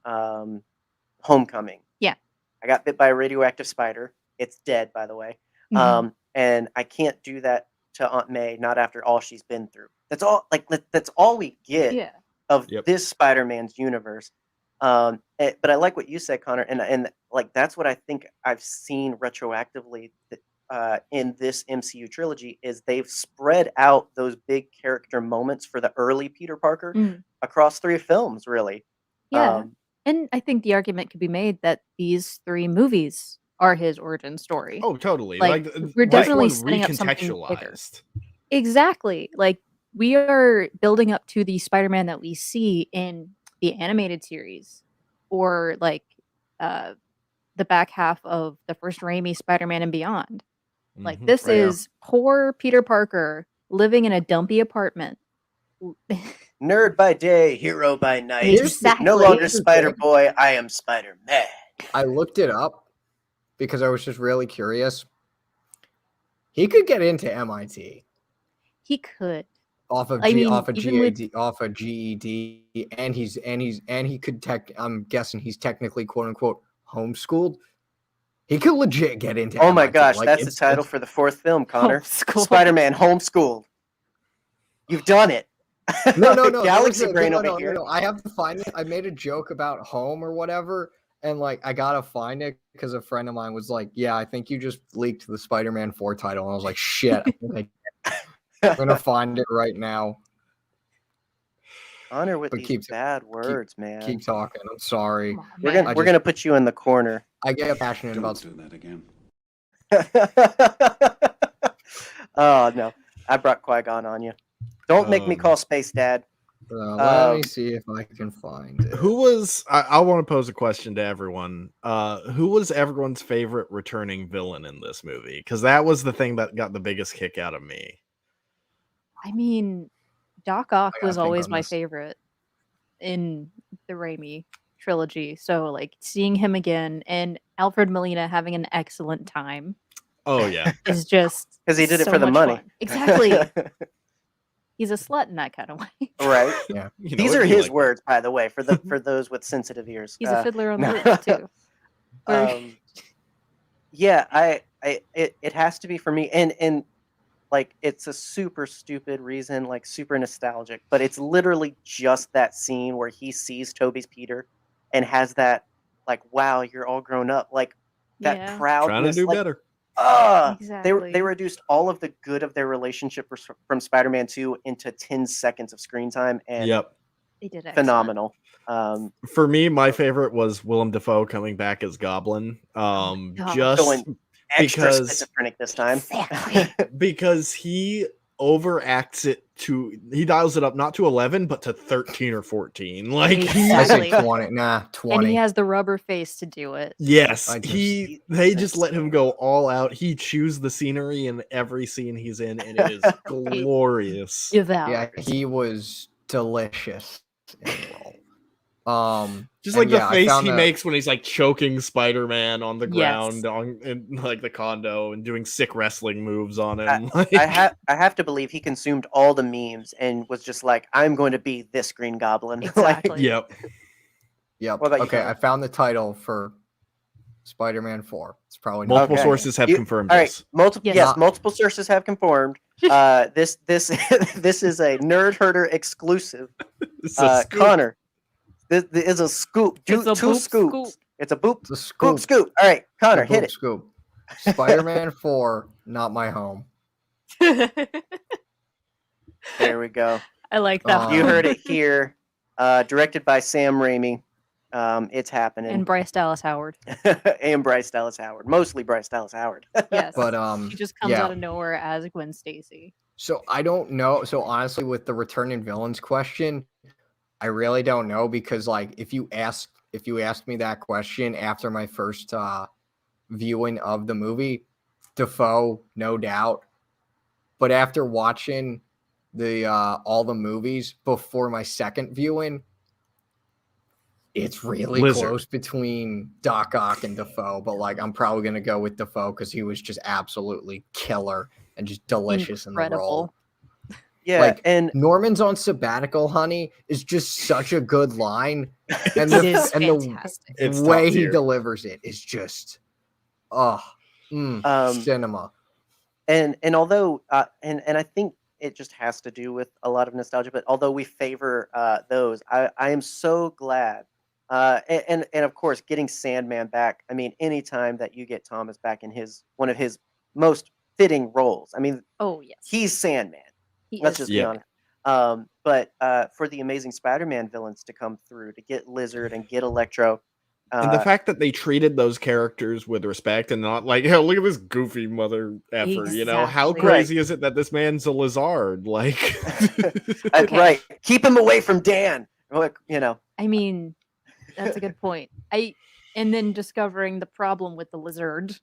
Homecoming.
Yeah.
I got bit by a radioactive spider. It's dead, by the way.
Mhm.
And I can't do that to Aunt May, not after all she's been through. That's all. Like that's all we get
Yeah.
of
Yep.
this Spider-Man's universe. But I like what you said, Connor, and like that's what I think I've seen retroactively in this MCU trilogy is they've spread out those big character moments for the early Peter Parker
Mm.
across 3 films, really.
Yeah. And I think the argument could be made that these 3 movies are his origin story.
Oh, totally.
Like,
Like
we're
this
definitely
one
setting up something bigger.
recontextualized.
Exactly. Like, we are building up to the Spider-Man that we see in the animated series or like the back half of the first Raimi Spider-Man and Beyond. Like
Mhm.
this
Right on.
is poor Peter Parker living in a dumpy apartment.
Nerd by day, hero by night.
Exactly.
No longer
Here's the
Spider
thing.
Boy, I am Spider-Man.
I looked it up because I was just really curious. He could get into MIT
He could.
off of
I mean,
off of
even with-
GAD, off of GED, and he could I'm guessing he's technically quote unquote homeschooled. He could legit get into
Oh my
MIT.
gosh,
Like,
that's the
it's-
title
it's-
for the 4th film, Connor.
Homeschooled.
Spider-Man Homeschooled. You've done it.
No.
Galaxy Brain over here.
No. I have to find it. I made a joke about home or whatever, and like I gotta find it because a friend of mine was like, "Yeah, I think you just leaked the Spider-Man 4 title," and I was like, "Shit, I'm gonna find it right now."
Connor with
But
these
keep-
bad words, man.
Keep talking. I'm sorry.
Come on,
We're
man.
gonna
I
we're
just-
gonna put you in the corner.
I get passionate
Don't
about
do that again.
Oh no, I brought Qui-Gon on you. Don't make me
Um,
call Space Dad.
let me see if I can find it.
Who was? I want to pose a question to everyone. Who was everyone's favorite returning villain in this movie? Because that was the thing that got the biggest kick out of me.
I mean, Doc Ock
I gotta
was
think
always
on
my
this.
favorite in the Raimi trilogy. So like seeing him again and Alfred Molina having an excellent time
Oh yeah,
is just
Because he did it
so
for the
much
money.
fun. Exactly. He's a slut in that kind of way.
Right.
Yeah.
You know,
These
it'd
are
be
his
like-
words, by the way, for those with sensitive ears.
He's a fiddler on the
no.
lute too. Or-
Yeah, it has to be for me, and like it's a super stupid reason, like super nostalgic, but it's literally just that scene where he sees Toby's Peter and has that like, wow, you're all grown up, like that
Yeah.
proudness.
Trying to do
like,
better.
Exactly.
They reduced all of the good of their relationship from Spider-Man 2 into 10 seconds of screen time, and
Yep.
They did excellent.
phenomenal.
For me, my favorite was Willem Dafoe coming back as Goblin.
God.
Just
Going extra
because-
schizophrenic this time.
Exactly.
because he overacts it he dials it up not to 11 but to 13 or 14. Like
I
Exactly.
say 20. Nah, 20.
And he has the rubber face to do it.
yes,
I just-
they just let him go all out. He chews the scenery in every scene he's in, and it is glorious.
Devour.
Yeah, he was delicious in the role.
Just
and
like
yeah,
the
I
face
found
he
a-
makes when he's like choking Spider-Man on the
Yes.
ground in like the condo and doing sick wrestling moves on him.
I have to believe he consumed all the memes and was just like, I'm going to be this Green Goblin. Like,
Exactly.
Yep.
Yep.
What about you,
Okay,
Connor?
I found the title for Spider-Man 4. It's probably not
Multiple
Okay.
sources have
You-
confirmed
all right,
this.
Yes.
yes, multiple sources have confirmed. This this is a Nerd Herder exclusive.
It's a scoop.
Connor, this is a scoop.
It's a
Two
boop
scoops.
scoop.
It's a boop
It's a scoop.
scoop. All right, Connor,
A
hit
boop
it.
Scoop. Spider-Man 4, not my home.
There we go.
I like that.
You
Um,
heard it here. Directed by Sam Raimi. It's happening.
And Bryce Dallas Howard.
and Bryce Dallas Howard. Mostly Bryce Dallas Howard.
Yes.
But
he just comes
yeah.
out of nowhere as Gwen Stacy.
So I don't know. So honestly, with the returning villains question, I really don't know because like if you asked me that question after my first viewing of the movie, Dafoe, no doubt. But after watching the all the movies before my second viewing, it's really
Lizard.
close between Doc Ock and Dafoe. But like I'm probably gonna go with Dafoe because he was just absolutely killer and just delicious in the role.
Incredible.
Yeah,
Like,
and
Norman's on sabbatical, honey, is just such a good line, and
It is
and the
fantastic.
It's
way
top
he
tier.
delivers it is just, cinema.
and although and I think it just has to do with a lot of nostalgia, but although we favor those, I am so glad and of course getting Sandman back. I mean, anytime that you get Thomas back in one of his most fitting roles, I mean,
Oh yes.
he's Sandman.
He
Let's
is
just be
Yeah.
honest. But for the Amazing Spider-Man villains to come through, to get Lizard and get Electro,
And the fact that they treated those characters with respect and not like, hey, look at this goofy mother effer, you know? How
Exactly.
crazy is it that this man's a lizard? Like,
Okay.
right, keep him away from Dan. Like,
I mean, that's a good point. and then discovering the problem with the lizard,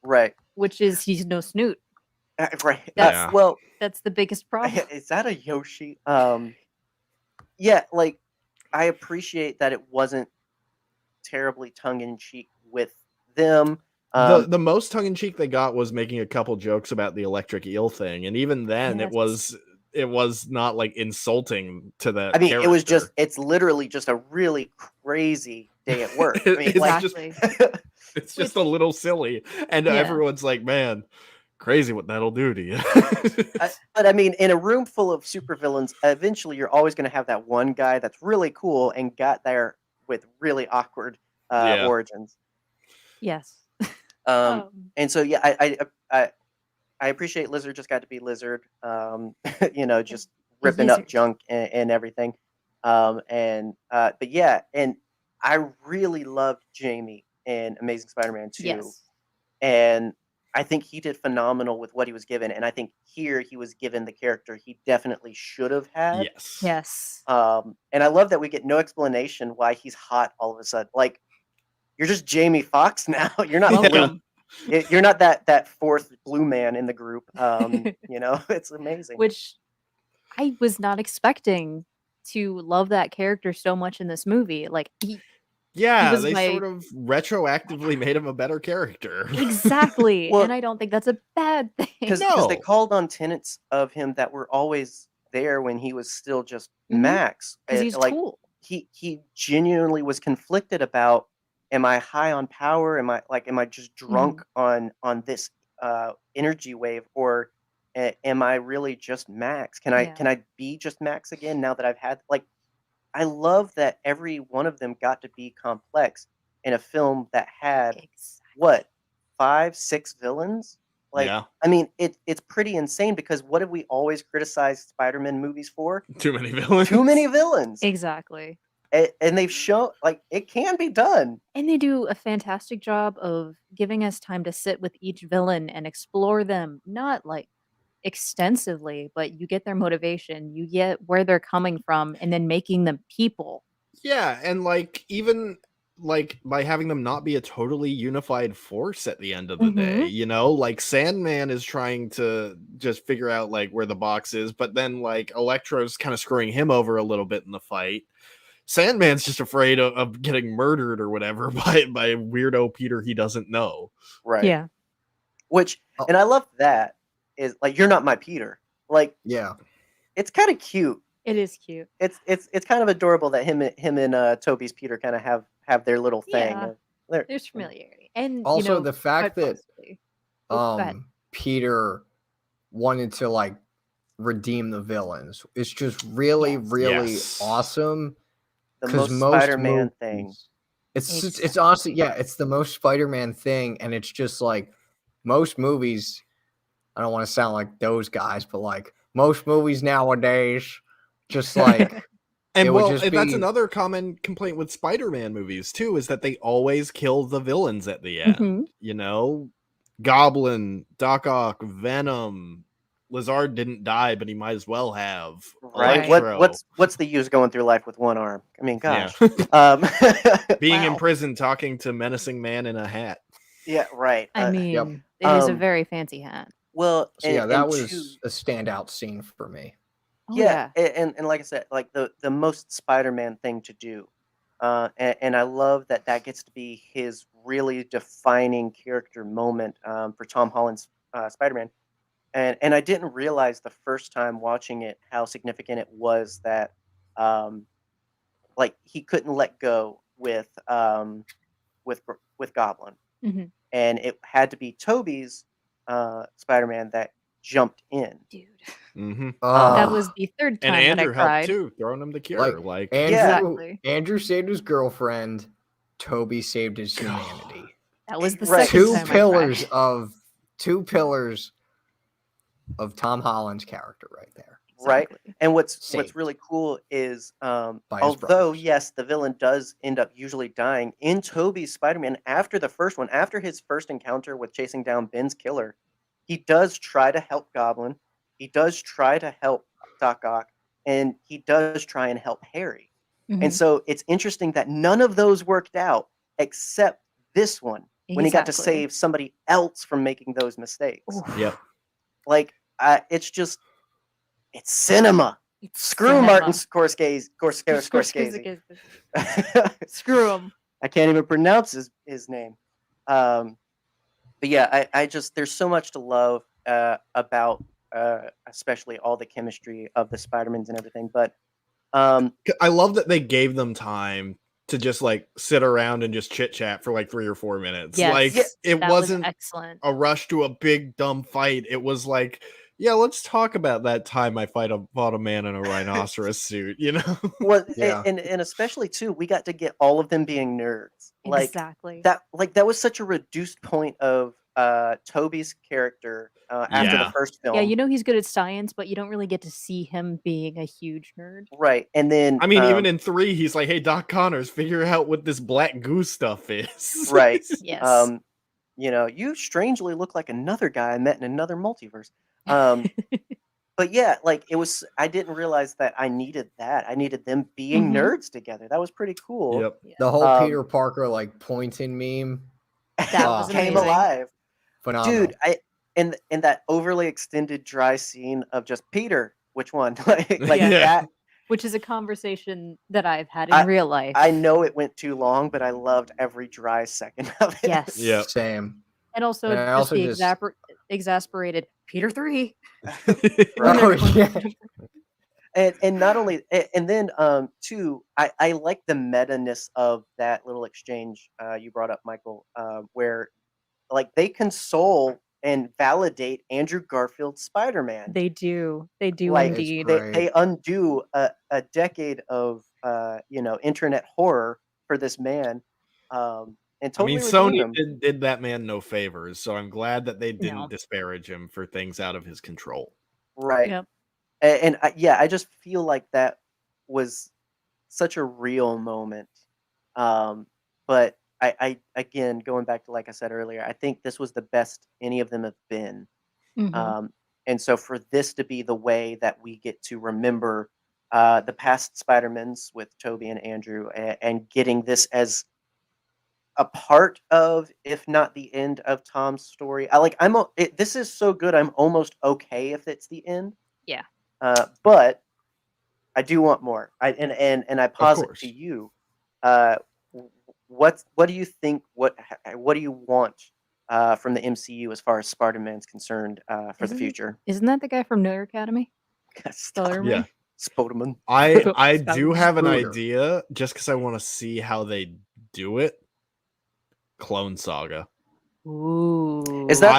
Right.
which is he's no Snoot.
Right.
That's-
Well,
That's the biggest problem.
is that a Yoshi? Yeah, like I appreciate that it wasn't terribly tongue in cheek with them.
The most tongue in cheek they got was making a couple jokes about the electric eel thing, and even then,
Yes.
it was not like insulting to that.
I mean, it was
character.
it's literally just a really crazy day at work. I mean,
It's
like,
Exactly.
It's just a little silly, and
Yeah.
everyone's like, "Man, crazy what that'll do to you."
but I mean, in a room full of supervillains, eventually you're always going to have that one guy that's really cool and got there with really awkward
Yeah.
origins.
Yes.
And so yeah, I appreciate Lizard just got to be Lizard. You know, just ripping up
Lizard.
junk and everything. But yeah, and I really loved Jamie in Amazing Spider-Man 2.
Yes.
And I think he did phenomenal with what he was given. And I think here he was given the character he definitely should have had.
Yes.
Yes.
And I love that we get no explanation why he's hot all of a sudden. Like, you're just Jamie Foxx now. You're not blue.
Welcome.
You're not that fourth blue man in the group. You know, it's amazing.
Which I was not expecting to love that character so much in this movie. Like
Yeah,
was
they
my-
sort of retroactively made him a better character.
exactly,
Well-
and I don't think that's a bad thing.
Because
No.
they called on tenets of him that were always there when he was still just
Mhm.
Max.
Because he's
like
cool.
he genuinely was conflicted about, am I high on power? Am I just drunk on this energy wave, or am I really just Max? Can I be just Max again now that I've had I love that every one of them got to be complex in a film that had
Exactly.
what 5-6 villains.
Yeah.
I mean, it's pretty insane because what have we always criticized Spider-Man movies for?
Too many villains.
Too many villains.
Exactly.
And they've shown it can be done.
And they do a fantastic job of giving us time to sit with each villain and explore them, not like extensively, but you get their motivation, you get where they're coming from, and then making them people.
Yeah, and even by having them not be a totally unified force at the end of the day, you know, like Sandman is trying to just figure out where the box is, but then Electro's kind of screwing him over a little bit in the fight. Sandman's just afraid of getting murdered or whatever by weirdo Peter he doesn't know.
Right.
Yeah.
Which, and I love that is you're not my Peter.
Yeah.
It's kind of cute.
It is cute.
It's kind of adorable that him and Toby's Peter kind of have their little thing.
Yeah.
They're-
There's familiarity. And
Also,
you know,
the fact
quite
that
possibly. Oh, go ahead.
Peter wanted to redeem the villains is just really,
Yes.
really
Yes.
awesome.
the
'Cause
most
most
Spider-Man thing.
movies- It's honestly, yeah, it's the most Spider-Man thing, and it's just most movies. I don't want to sound like those guys, but most movies nowadays, just
And
it would
well,
just
and that's
be-
another common complaint with Spider-Man movies too, is that they always kill the villains at the end.
Mhm.
You know, Goblin, Doc Ock, Venom, Lizard didn't die, but he might as well have.
Right?
Electro.
What's the use going through life with one arm? I mean, gosh.
Being in
Wow.
prison, talking to menacing man in a hat.
Yeah, right.
I mean,
Yep.
it is a
Um,
very fancy hat.
well,
So yeah,
and
that
two-
was a standout scene for me.
Oh,
yeah, and like I said, the most Spider-Man thing to do, and I love that gets to be his really defining character moment for Tom Holland's Spider-Man, and I didn't realize the first time watching it how significant it was that he couldn't let go with Goblin,
Mhm.
and it had to be Toby's Spider-Man that jumped in.
Dude.
Mm-hmm.
That was the third
And
time that I
Andrew helped
cried.
too, throwing him the cure.
Andrew.
Exactly.
Andrew saved his girlfriend. Toby saved his humanity.
That was the
Right.
second
Two
time
pillars
I cried.
of Tom Holland's character right there.
Right.
Exactly.
And what's
Saved.
really cool is
By his
although
brothers.
yes, the villain does end up usually dying in Toby's Spider-Man after the first one, after his first encounter with chasing down Ben's killer, he does try to help Goblin, he does try to help Doc Ock, and he does try and help Harry.
Mhm.
And so it's interesting that none of those worked out. except this one when he got to
Exactly.
save somebody else from making those mistakes.
Oof.
Yep.
Like, it's just, it's cinema.
It's
Screw
cinema.
Martin Scorsese. Scorsese.
Screw him.
I can't even pronounce his name. But yeah, I just, there's so much to love about especially all the chemistry of the Spider-Mans and everything. But
I love that they gave them time to just like sit around and just chit chat for like 3 or 4 minutes.
Yes,
Like it
that was
wasn't
excellent.
a rush to a big dumb fight. It was like, yeah, let's talk about that time I fought a man in a rhinoceros suit, you know?
well,
Yeah.
and especially too, we got to get all of them being nerds.
Exactly.
That was such a reduced point of Toby's character after
Yeah.
the first film.
Yeah, you know he's good at science, but you don't really get to see him being a huge nerd.
Right. And then
I mean, even in 3, he's like, hey, Doc Connors, figure out what this black goo stuff is.
right.
Yes.
You know, you strangely look like another guy I met in another multiverse. But yeah, like it was, I didn't realize that I needed that. I needed them being
Mhm.
nerds together. That was pretty cool.
Yep.
The whole
Um,
Peter Parker like pointing meme,
That was
came
amazing.
alive.
phenomenal.
Dude, in that overly extended dry scene of just Peter, which one? like
Yeah.
that.
Which is a conversation that I've had in real life.
I know it went too long, but I loved every dry second of it.
Yes.
Yep.
Same.
And also
And I
just
also
the
just-
exasperated Peter 3.
Oh, yeah.
And not only and then too, I like the meta-ness of that little exchange you brought up, Michael, where like they console and validate Andrew Garfield's Spider-Man.
They do. They do
Like,
indeed.
great.
they undo a decade of internet horror for this man, and
I mean,
totally redeem
Sony
him.
did that man no favors, so I'm glad that they didn't
No.
disparage him for things out of his control.
Right.
Yep.
And I just feel like that was such a real moment. But I again, going back to like I said earlier, I think this was the best any of them have been.
Mhm.
And so for this to be the way that we get to remember the past Spider-Mans with Toby and Andrew, and getting this as a part of, if not the end of Tom's story. This is so good. I'm almost okay if it's the end.
Yeah.
But I do want more. And I posit
course.
to you, what do you think? What do you want from the MCU as far as Spider-Man's concerned for the
Isn't-
future?
Isn't that the guy from Nerd Academy?
Stop,
Yeah.
Spider-Man.
I
Scott
do have an
Spooder.
idea just because I want to see how they do it. Clone Saga.
Ooh.
Is that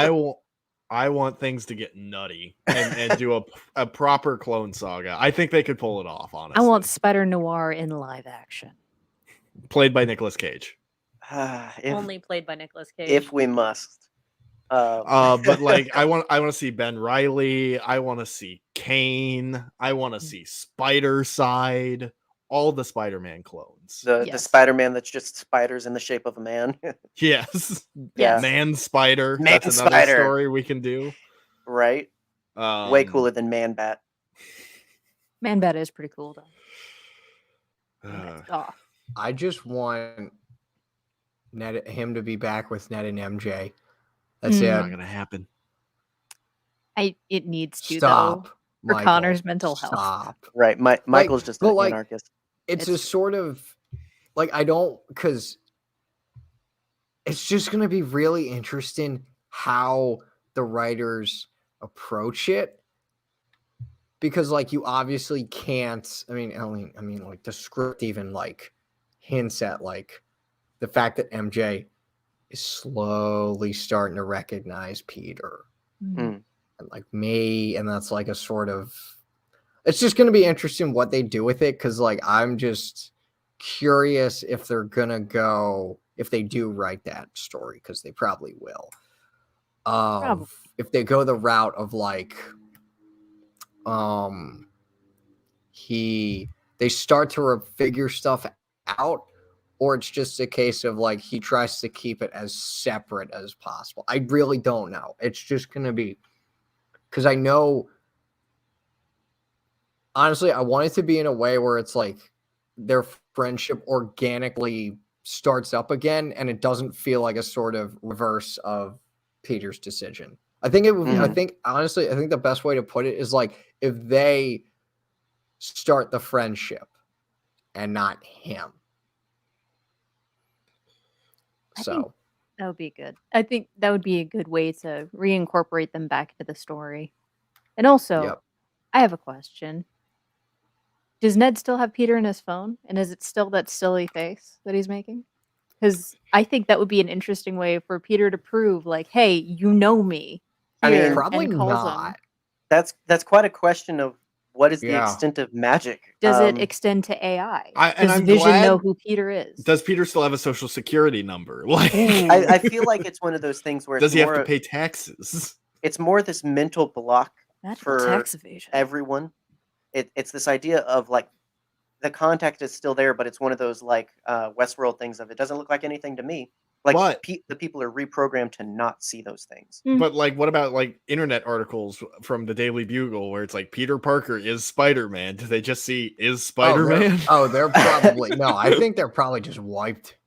I want things to get nutty and do a proper Clone Saga. I think they could pull it off, honestly.
I want Spider Noir in live action.
Played by Nicolas Cage.
Only played by Nicolas Cage.
if we must.
But like I want to see Ben Reilly, I want to see Kane, I want to see Spider Side, all the Spider-Man clones.
the
Yes.
Spider-Man that's just spiders in the shape of a man.
Yes.
Yes.
Man Spider.
Man
That's another
Spider.
story we can do.
Right? Way cooler than Man Bat.
Man Bat is pretty cool though.
uh,
Oh,
I just want him to be back with Ned and MJ. That's
Mm.
not
it.
gonna happen.
it needs to
Stop.
though. For
Michael.
Connor's mental health.
Stop.
Right. Michael's just
but
an
like-
anarchist.
It's
It's-
a sort of like I don't because it's just gonna be really interesting how the writers approach it. Because like you obviously can't. I mean, like the script even like hints at like the fact that MJ is slowly starting to recognize Peter
Mm.
and like me, and that's like a sort of. It's just going to be interesting what they do with it because like I'm just curious if they're gonna go if they do write that story because they probably will.
Probably.
If they go the route of like they start to figure stuff out, or it's just a case of like he tries to keep it as separate as possible. I really don't know. It's just gonna be because I know honestly I want it to be in a way where it's like their friendship organically starts up again, and it doesn't feel like a sort of reverse of Peter's decision. I think it would. I think honestly, I think the best way to put it is like if they start the friendship and not him.
I think that would be good. I think that would be a good way to reincorporate them back into the story. And also, I have a question. Does Ned still have Peter in his phone? And is it still that silly face that he's making? Because I think that would be an interesting way for Peter to prove, like, hey, you know me.
I mean,
probably not.
That's quite a question of what is the extent of magic.
Does it extend to AI?
And
Does Vision know who Peter is?
Does Peter still have a social security number? Like,
I feel like it's one of those things where
does he have to pay taxes?
It's more this mental block for
tax evasion.
Everyone. It's this idea of like the contact is still there, but it's one of those like Westworld things of it doesn't look like anything to me. Like the people are reprogrammed to not see those things.
But like, what about like internet articles from the Daily Bugle where it's like Peter Parker is Spider-Man? Do they just see is Spider-Man?
They're probably no. I think they're probably just wiped.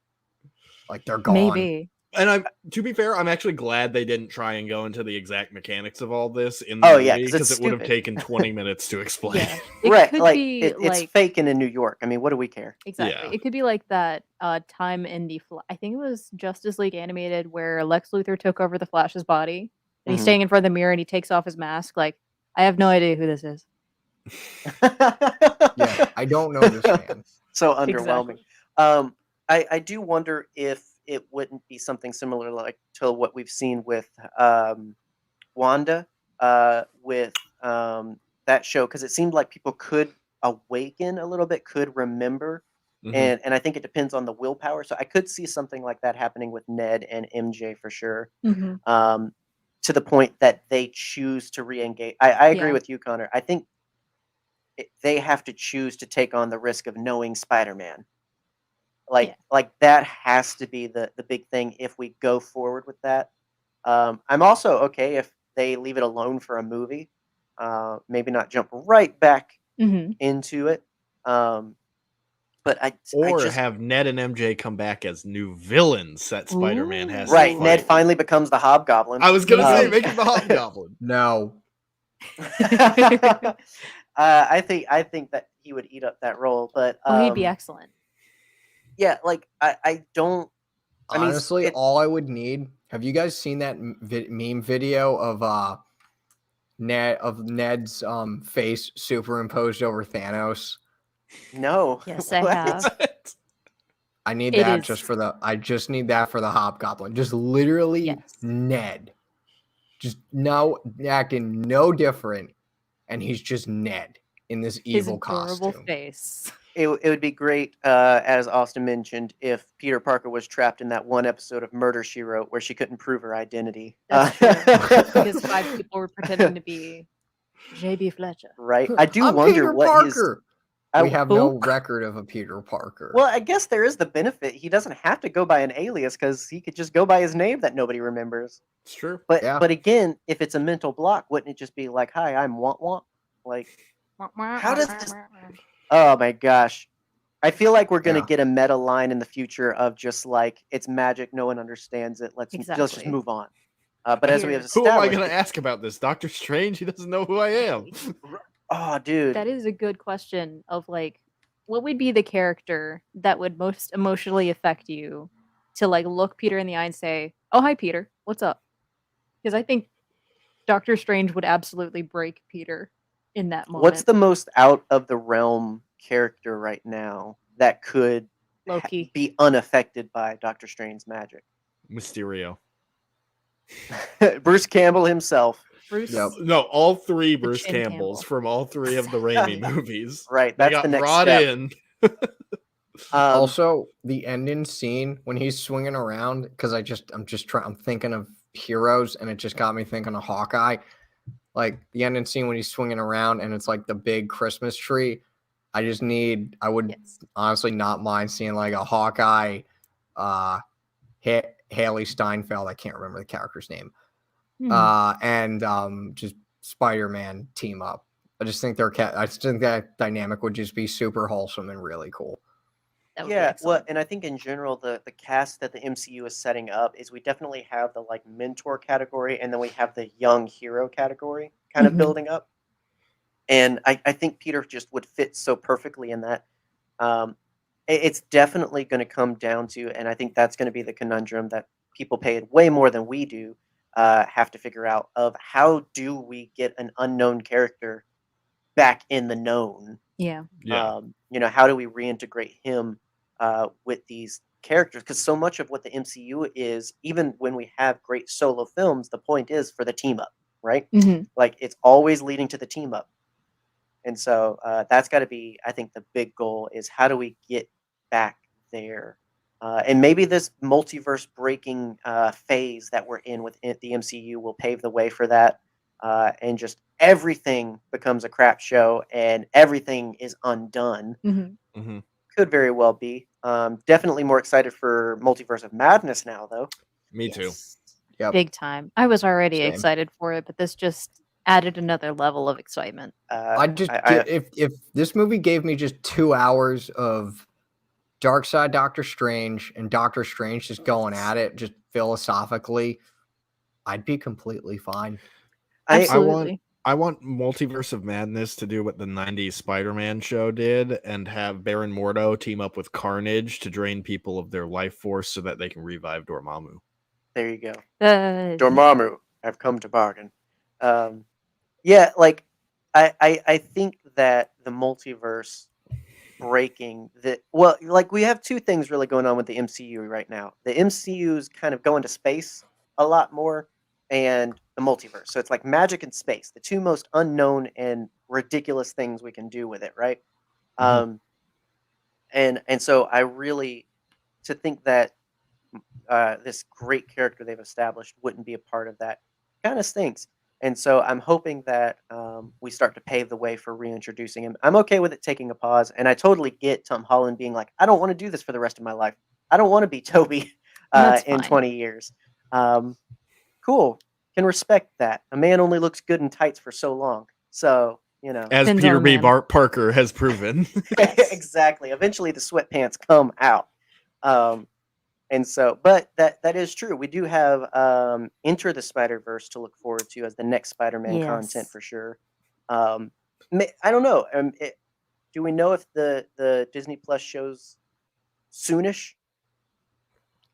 Like they're gone.
Maybe.
And to be fair, I'm actually glad they didn't try and go into the exact mechanics of all this in the movie because it would have taken 20 minutes to explain.
Yeah.
Right, like it's faking in New York. I mean, what do we care?
Exactly. Yeah. It could be like that time in the I think it was Justice League Animated where Lex Luthor took over the Flash's body and he's standing in front of the mirror and he takes off his mask. Like, I have no idea who this is.
Yeah, I don't know this man.
So underwhelming. Exactly. I do wonder if it wouldn't be something similar like to what we've seen with Wanda with that show, because it seemed like people could awaken a little bit, could remember, and I think it depends on the willpower. So I could see something like that happening with Ned and MJ for sure, to the point that they choose to re-engage. I agree with you, Connor. I think they have to choose to take on the risk of knowing Spider-Man. Like that has to be the big thing if we go forward with that. I'm also okay if they leave it alone for a movie, maybe not jump right back into it. But I just
have Ned and MJ come back as new villains that Spider-Man has.
Right, Ned finally becomes the Hobgoblin.
I was gonna say make him the Hobgoblin.
No.
I think that he would eat up that role, but
he'd be excellent.
Yeah, like I don't.
Honestly, all I would need. Have you guys seen that meme video of Ned's face superimposed over Thanos?
No.
Yes, I have.
I need that just for the. I just need that for the Hobgoblin. Just literally Ned, just acting no different, and he's just Ned in this evil costume.
Face.
It would be great, as Austin mentioned, if Peter Parker was trapped in that one episode of Murder, She Wrote where she couldn't prove her identity.
That's true. Because 5 people were pretending to be J.B. Fletcher.
Right. I do wonder
Peter
what
Parker. We have no record of a Peter Parker.
Well, I guess there is the benefit. He doesn't have to go by an alias because he could just go by his name that nobody remembers.
It's true.
But again, if it's a mental block, wouldn't it just be like, "Hi, I'm Want Want"? Like, how does this? Oh my gosh. I feel like we're going to get a meta line in the future of just like, it's magic, no one understands it. Let's just move on. But as we have established...
Who am I going to ask about this? Doctor Strange? He doesn't know who I am.
Oh, dude.
That is a good question of like, what would be the character that would most emotionally affect you to like look Peter in the eye and say, "Oh, hi, Peter. What's up?" Because I think Doctor Strange would absolutely break Peter in that moment.
What's the most out of the realm character right now that could
Loki
be unaffected by Doctor Strange's magic?
Mysterio.
Bruce Campbell himself.
No, all 3 Bruce Campbells from all 3 of the Raimi movies.
Right, that's the next
brought
step.
In.
Also, the ending scene when he's swinging around, because I'm thinking of heroes, and it just got me thinking of Hawkeye. Like the ending scene when he's swinging around and it's like the big Christmas tree. I would honestly not mind seeing like a Hawkeye, Haley Steinfeld. I can't remember the character's name. And just Spider-Man team up. I just think that dynamic would just be super wholesome and really cool.
That would be
Yeah, well,
excellent.
and I think in general, the cast that the MCU is setting up is we definitely have the like mentor category, and then we have the young hero category kind of
Mhm.
building up. And I think Peter just would fit so perfectly in that. It's definitely going to come down to, and I think that's going to be the conundrum that people paid way more than we do have to figure out of how do we get an unknown character back in the known.
Yeah.
Yeah.
How do we reintegrate him with these characters? Because so much of what the MCU is, even when we have great solo films, the point is for the team up, right?
Mhm.
Like it's always leading to the team up. And so that's got to be, I think, the big goal is how do we get back there? And maybe this multiverse breaking phase that we're in with the MCU will pave the way for that. And just everything becomes a crap show and everything is undone.
Mhm.
hmm
Could very well be. Definitely more excited for Multiverse of Madness now, though.
Me too.
Yes.
Yep.
Big time. I was already
Same.
excited for it, but this just added another level of excitement.
I just if this movie gave me just 2 hours of Dark Side Doctor Strange and Doctor Strange just going at it just philosophically, I'd be completely fine.
Absolutely.
I want Multiverse of Madness to do what the 90s Spider-Man show did and have Baron Mordo team up with Carnage to drain people of their life force so that they can revive Dormammu.
There you go.
Uh,
Dormammu, I've come to bargain. Yeah, like I think that the multiverse breaking like we have two things really going on with the MCU right now. The MCU's kind of going to space a lot more, and the multiverse. So it's like magic and space, the two most unknown and ridiculous things we can do with it, right?
Mhm.
And so I really to think that this great character they've established wouldn't be a part of that kind of stinks. And so I'm hoping that we start to pave the way for reintroducing him. I'm okay with it taking a pause, and I totally get Tom Holland being like, I don't want to do this for the rest of my life. I don't want to be Toby
That's
in
fine.
20 years. Cool. Can respect that. A man only looks good in tights for so long. So,
As
Depends
Peter
on
B.
them.
Parker has proven.
Yes.
exactly. Eventually the sweatpants come out. And so, but that is true. We do have Enter the Spider-Verse to look forward to as the next Spider-Man content
Yes.
for sure. I don't know. Do we know if the Disney Plus shows soonish?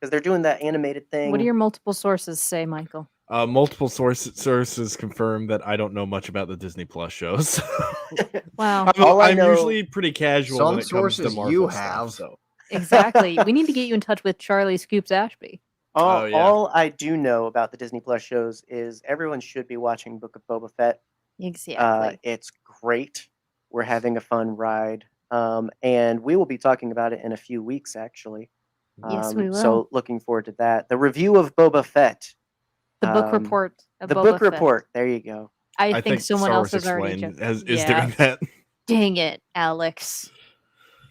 Because they're doing that animated thing.
What do your multiple sources say, Michael?
Multiple sources confirm that I don't know much about the Disney Plus shows.
Wow.
All I
I'm
know-
usually pretty casual
Some
when it comes to
sources
Marvel
you
stuff,
have.
so.
Exactly. We need to get you in touch with Charlie Scoops Ashby.
Oh, yeah.
All I do know about the Disney Plus shows is everyone should be watching Book of Boba Fett.
Exactly.
It's great. We're having a fun ride. And we will be talking about it in a few weeks, actually.
Yes, we will.
So looking forward to that. The review of Boba Fett.
The book report. Of
The
Boba
book
Fett.
report. There you go.
I think someone
Star
else
Wars
has already
Explained is
Yeah.
doing that.
Dang it, Alex.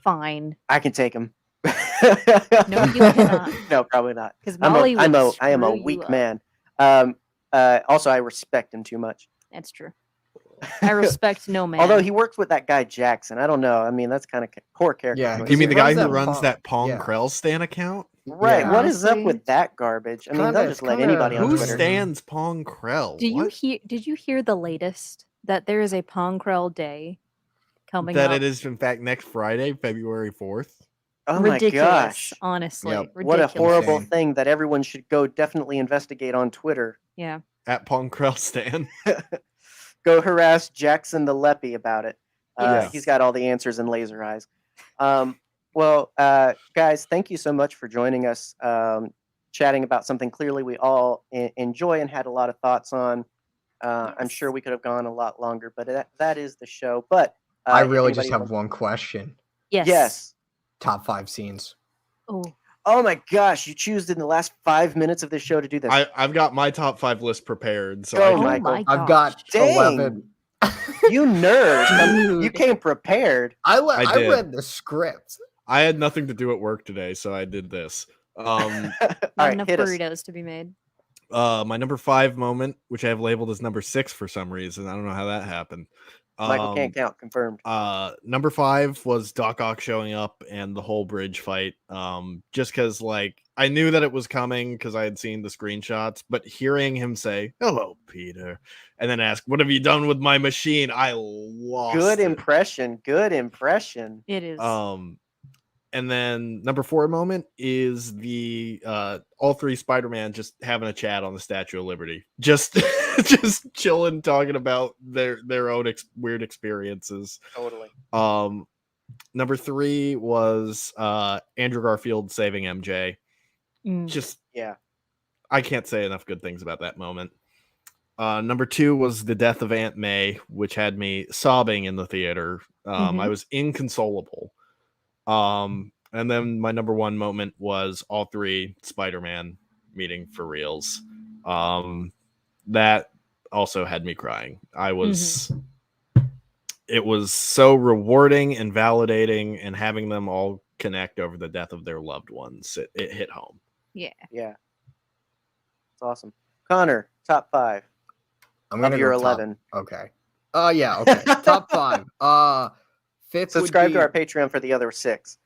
Fine.
I can take him.
No, you cannot.
No, probably not.
Because
I
Molly would
am a
screw you
weak
up.
man. Also, I respect him too much.
That's true. I respect no man.
Although he works with that guy Jackson. I don't know. I mean, that's kind of poor character.
Yeah,
choice.
You mean the
He
guy
runs
who
that
runs
Pong-
that Pong
yeah.
Krell stan account?
Right.
Yeah.
What is up
Honestly,
with that garbage? I mean, they'll
kinda-
just let
kinda-
anybody on
Who
Twitter.
stands Pong Krell?
Did you
What?
hear? Did you hear the latest that there is a Ponkrell Day coming
That
up?
it is, in fact, next Friday, February 4th.
Oh my
Ridiculous,
gosh.
honestly.
Yep.
What a
Ridiculous.
horrible
Insane.
thing that everyone should go definitely investigate on Twitter.
Yeah.
At Pong Krell stan.
Go harass Jackson the Leppy about it.
Yes.
He's got all the answers in laser eyes. Well, guys, thank you so much for joining us, chatting about something clearly we all enjoy and had a lot of thoughts on. I'm
Yes.
sure we could have gone a lot longer, but that is the show. But
I
if
really just
anybody
have one question.
Yes.
Yes.
Top 5 scenes.
Oh,
Oh my gosh, you choose in the last 5 minutes of this show to do this.
I've got my top 5 list prepared. So
Go,
I
oh
can,
Michael.
my gosh.
I've got
Dang.
11.
You nerd. You
Dude.
came prepared.
I
I did.
read the script.
I had nothing to do at work today, so I did this.
All
Not
right,
enough
hit us.
burritos to be made.
My number 5 moment, which I have labeled as number 6 for some reason. I don't know how that happened.
Michael can't count. Confirmed.
Number 5 was Doc Ock showing up and the whole bridge fight. Just because like I knew that it was coming because I had seen the screenshots, but hearing him say "Hello, Peter," and then ask, "What have you done with my machine?" I lost.
Good
it.
impression. Good impression.
It is.
And then number 4 moment is the all 3 Spider-Man just having a chat on the Statue of Liberty, just just chilling, talking about their own weird experiences.
Totally.
Number 3 was Andrew Garfield saving MJ. Just I can't say enough good things about that moment. Number 2 was the death of Aunt May, which had me sobbing in the theater. I was inconsolable. And then my number 1 moment was all 3 Spider-Man meeting for reals. That also had me crying. It was so rewarding and validating, and having them all connect over the death of their loved ones. It hit home.
Yeah.
It's awesome. Connor, top 5.
I'm gonna
of your
go
11.
Okay. Yeah. Okay. Top 5. Fifth.
Subscribe to our Patreon for the other 6.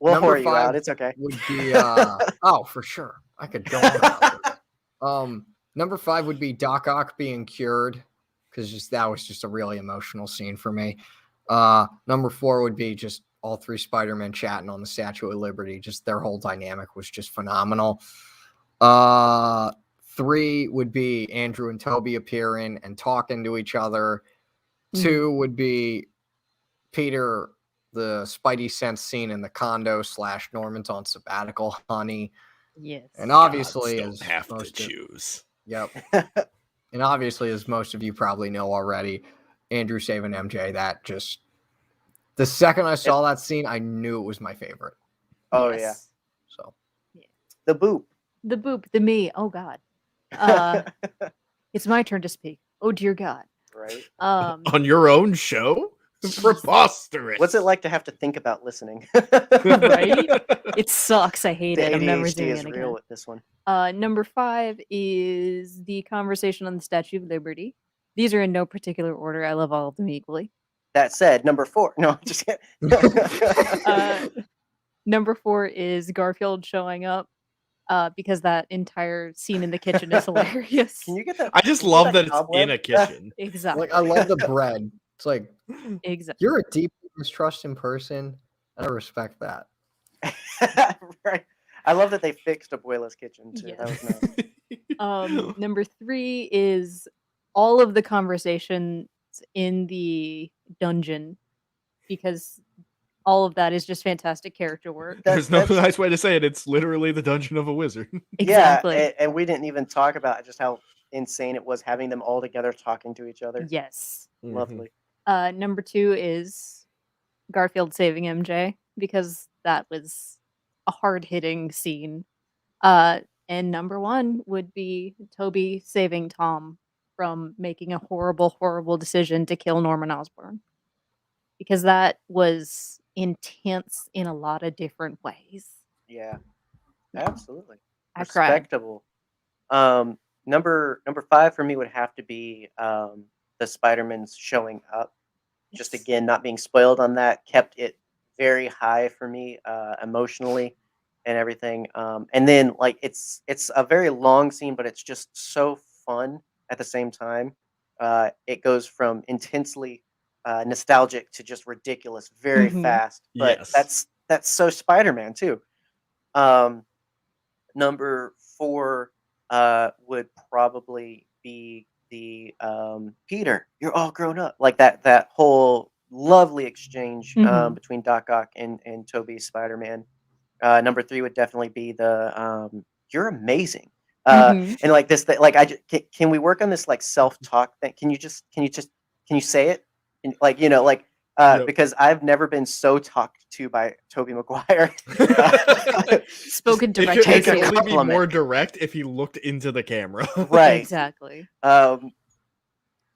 We'll
Number
whore you
5
out. It's okay.
Would be oh, for sure. I could go on about this. Number 5 would be Doc Ock being cured, because that was just a really emotional scene for me. Number 4 would be just all 3 Spider-Men chatting on the Statue of Liberty. Just their whole dynamic was just phenomenal. 3 would be Andrew and Toby appearing and talking to each other. 2 would be Peter, the Spidey sense scene in the condo / Norman's on sabbatical, honey.
Yes.
And obviously,
Gods don't have to choose.
Yep. And obviously, as most of you probably know already, Andrew saving MJ, that just, the second I saw that scene, I knew it was my favorite.
Oh,
Yes.
So,
The boop.
The boop, the me. Oh God. It's my turn to speak. Oh dear God.
Right.
On your own show? Preposterous.
What's it like to have to think about listening?
Right? It sucks. I hate
The
it. I'm never
ADHD
doing
is
it
real
again.
with this one.
Number 5 is the conversation on the Statue of Liberty. These are in no particular order. I love all of them equally.
That said, number 4. No, just kidding.
Number 4 is Garfield showing up, because that entire scene in the kitchen is hilarious.
Can you get that?
I just
can you get
love that it's
cobweb?
in a kitchen.
Exactly.
like, I love the bread. It's like,
Exactly.
you're a deeply mistrusting person. I respect that.
Right. I love that they fixed Abuela's kitchen too.
Yes.
That was nice.
Number 3 is all of the conversations in the dungeon, because all of that is just fantastic character work.
There's no nice way to say it. It's literally the dungeon of a wizard.
Exactly.
Yeah, and we didn't even talk about just how insane it was having them all together talking to each other.
Yes.
Lovely.
Number 2 is Garfield saving MJ, because that was a hard-hitting scene. And number 1 would be Toby saving Tom from making a horrible, horrible decision to kill Norman Osborn, because that was intense in a lot of different ways.
Yeah, absolutely.
I cried.
Respectable. Number 5 for me would have to be the Spider-Man's showing up. Just again, not being spoiled on that, kept it very high for me emotionally and everything. And then like it's a very long scene, but it's just so fun at the same time. It goes from intensely nostalgic to just ridiculous very fast. But
Yes.
that's so Spider-Man too. Number 4 would probably be the Peter, you're all grown up. Like that whole lovely exchange between Doc Ock and Tobey Spider-Man. Number 3 would definitely be the you're amazing. And like this like can we work on this like self-talk thing? Can you say it? And, like, you know, like because I've never been so talked to by Tobey Maguire.
Spoken to by
It
take
could
a
only be
compliment.
more direct if he looked into the camera.
Right.
Exactly.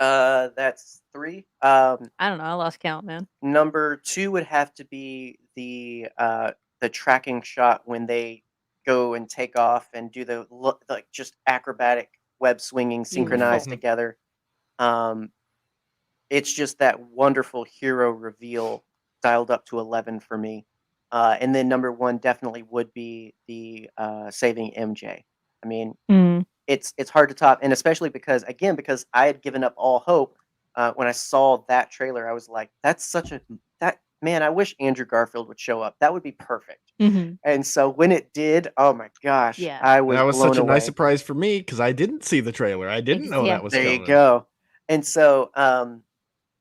That's 3.
I don't know. I lost count, man.
Number 2 would have to be the tracking shot when they go and take off and do the like just acrobatic web swinging, synchronized
Beautiful.
together. It's just that wonderful hero reveal dialed up to 11 for me. And then number one definitely would be the Saving MJ. I mean, it's hard to top, and especially because I had given up all hope when I saw that trailer. I was like, man, I wish Andrew Garfield would show up. That would be perfect. And so when it did, oh my gosh,
Yeah.
I
And
was
that was
blown
such a
away.
nice surprise for me because I didn't see the trailer. I didn't know that was
There
coming.
you go. And so,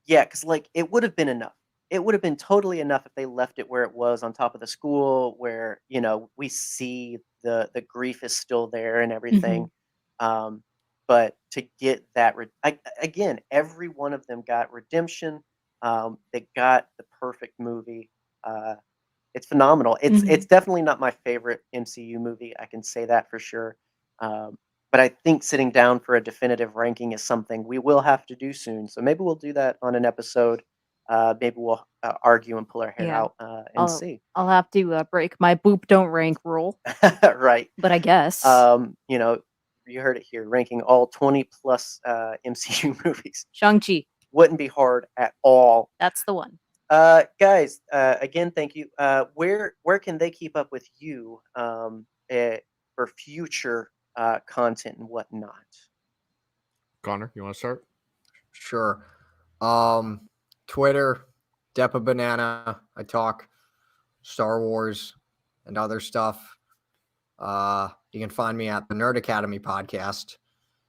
yeah, because like it would have been enough. It would have been totally enough if they left it where it was on top of the school, where we see the grief is still there and everything. But to get that, again, every one of them got redemption. They got the perfect movie. It's phenomenal. It's definitely not my favorite MCU movie. I can say that for sure. But I think sitting down for a definitive ranking is something we will have to do soon. So maybe we'll do that on an episode. Maybe we'll argue and pull our hair out and see.
I'll have to break my boop don't rank rule.
Right.
But I guess.
You heard it here. Ranking all 20 plus MCU movies.
Shang-Chi.
Wouldn't be hard at all.
That's the one.
Guys, again, thank you. Where can they keep up with you for future content and whatnot?
Conor, you want to start?
Sure. Twitter, Depa Banana. I talk Star Wars and other stuff. You can find me at the Nerd Academy podcast,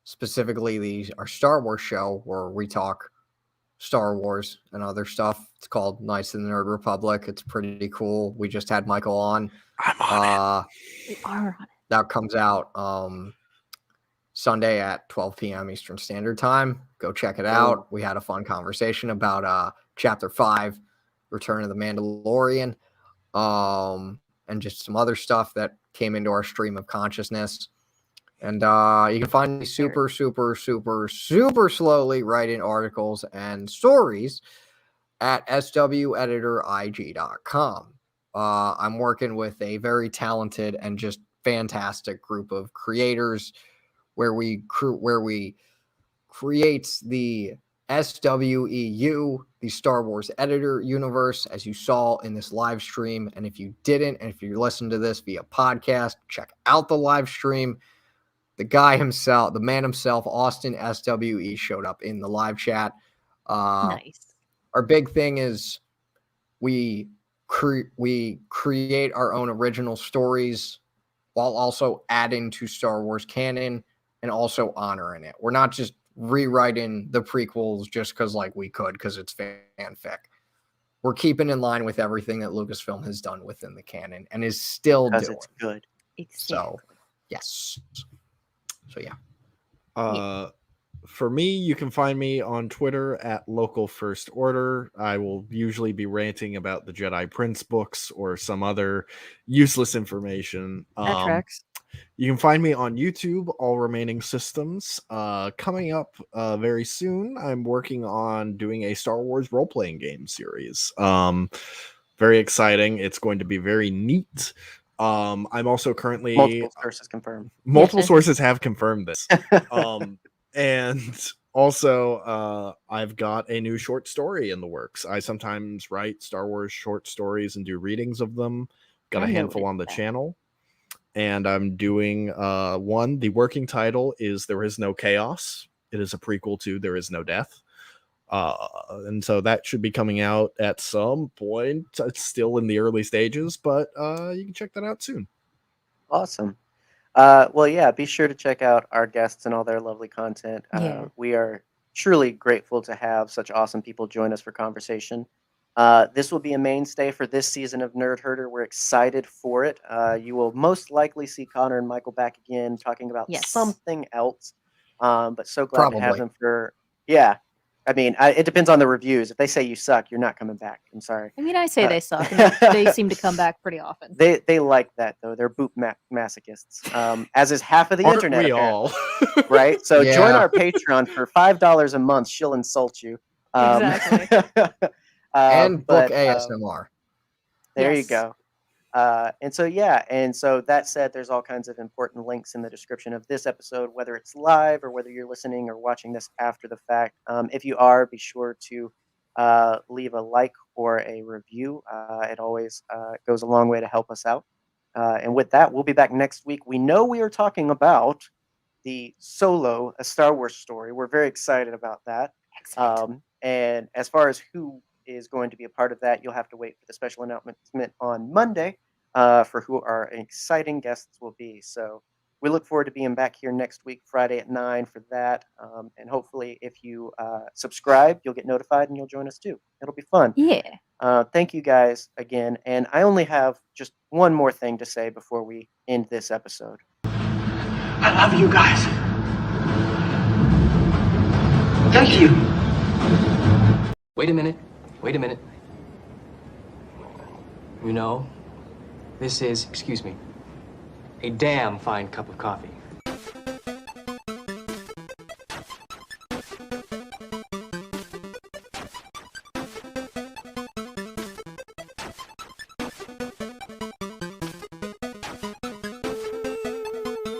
specifically our Star Wars show where we talk Star Wars and other stuff. It's called Knights of the Nerd Republic. It's pretty cool. We just had Michael on.
I'm on
it. We are on it.
That comes out Sunday at 12 p.m. Eastern Standard Time. Go check it out. We had a fun conversation about Chapter 5, Return of the Mandalorian, and just some other stuff that came into our stream of consciousness. And you can find me super slowly writing articles and stories at sweditorIG.com. I'm working with a very talented and just fantastic group of creators where we create the SWEU, the Star Wars editor universe, as you saw in this live stream. And if you didn't, and if you listened to this via podcast, check out the live stream. The guy himself, the man himself, Austin SWE, showed up in the live chat.
Nice.
Our big thing is we create our own original stories while also adding to Star Wars canon and also honoring it. We're not just rewriting the prequels just because we could, because it's fanfic. We're keeping in line with everything that Lucasfilm has done within the canon and is still doing.
It's good.
Exactly.
So, yes. So, yeah.
For me, you can find me on Twitter at Local First Order. I will usually be ranting about the Jedi Prince books or some other useless information.
That tracks.
You can find me on YouTube, All Remaining Systems. Coming up very soon, I'm working on doing a Star Wars role-playing game series. Very exciting. It's going to be very neat. I'm also currently...
Multiple sources confirmed.
Multiple sources have confirmed this. And also, I've got a new short story in the works. I sometimes write Star Wars short stories and do readings of them. Got a handful on the channel. And I'm doing one. The working title is There Is No Chaos. It is a prequel to There Is No Death. And so that should be coming out at some point. It's still in the early stages, but you can check that out soon.
Awesome. Well, yeah, be sure to check out our guests and all their lovely content. We are truly grateful to have such awesome people join us for conversation. This will be a mainstay for this season of Nerd Herder. We're excited for it. You will most likely see Conor and Michael back again talking about something else. But so glad to have them for, I mean, it depends on the reviews. If they say you suck, you're not coming back. I'm sorry.
I mean, I say they suck. And they seem to come back pretty often.
They like that, though. They're boop masochists, as is half of the internet.
We all.
Right? So join our Patreon for $5 a month. She'll insult you.
Exactly.
And book ASMR.
There you go. And so, yeah. And so that said, there's all kinds of important links in the description of this episode, whether it's live or whether you're listening or watching this after the fact. If you are, be sure to leave a like or a review. It always goes a long way to help us out. And with that, we'll be back next week. We know we are talking about the Solo, a Star Wars story. We're very excited about that. And as far as who is going to be a part of that, you'll have to wait for the special announcement on Monday for who our exciting guests will be. So we look forward to being back here next week, Friday at 9 for that. And hopefully if you subscribe, you'll get notified and you'll join us too. It'll be fun.
Yeah.
Thank you guys again. And I only have just one more thing to say before we end this episode.
I love you guys. Thank you.
Wait a minute. Wait a minute. You know, this is, excuse me, a damn fine cup of coffee.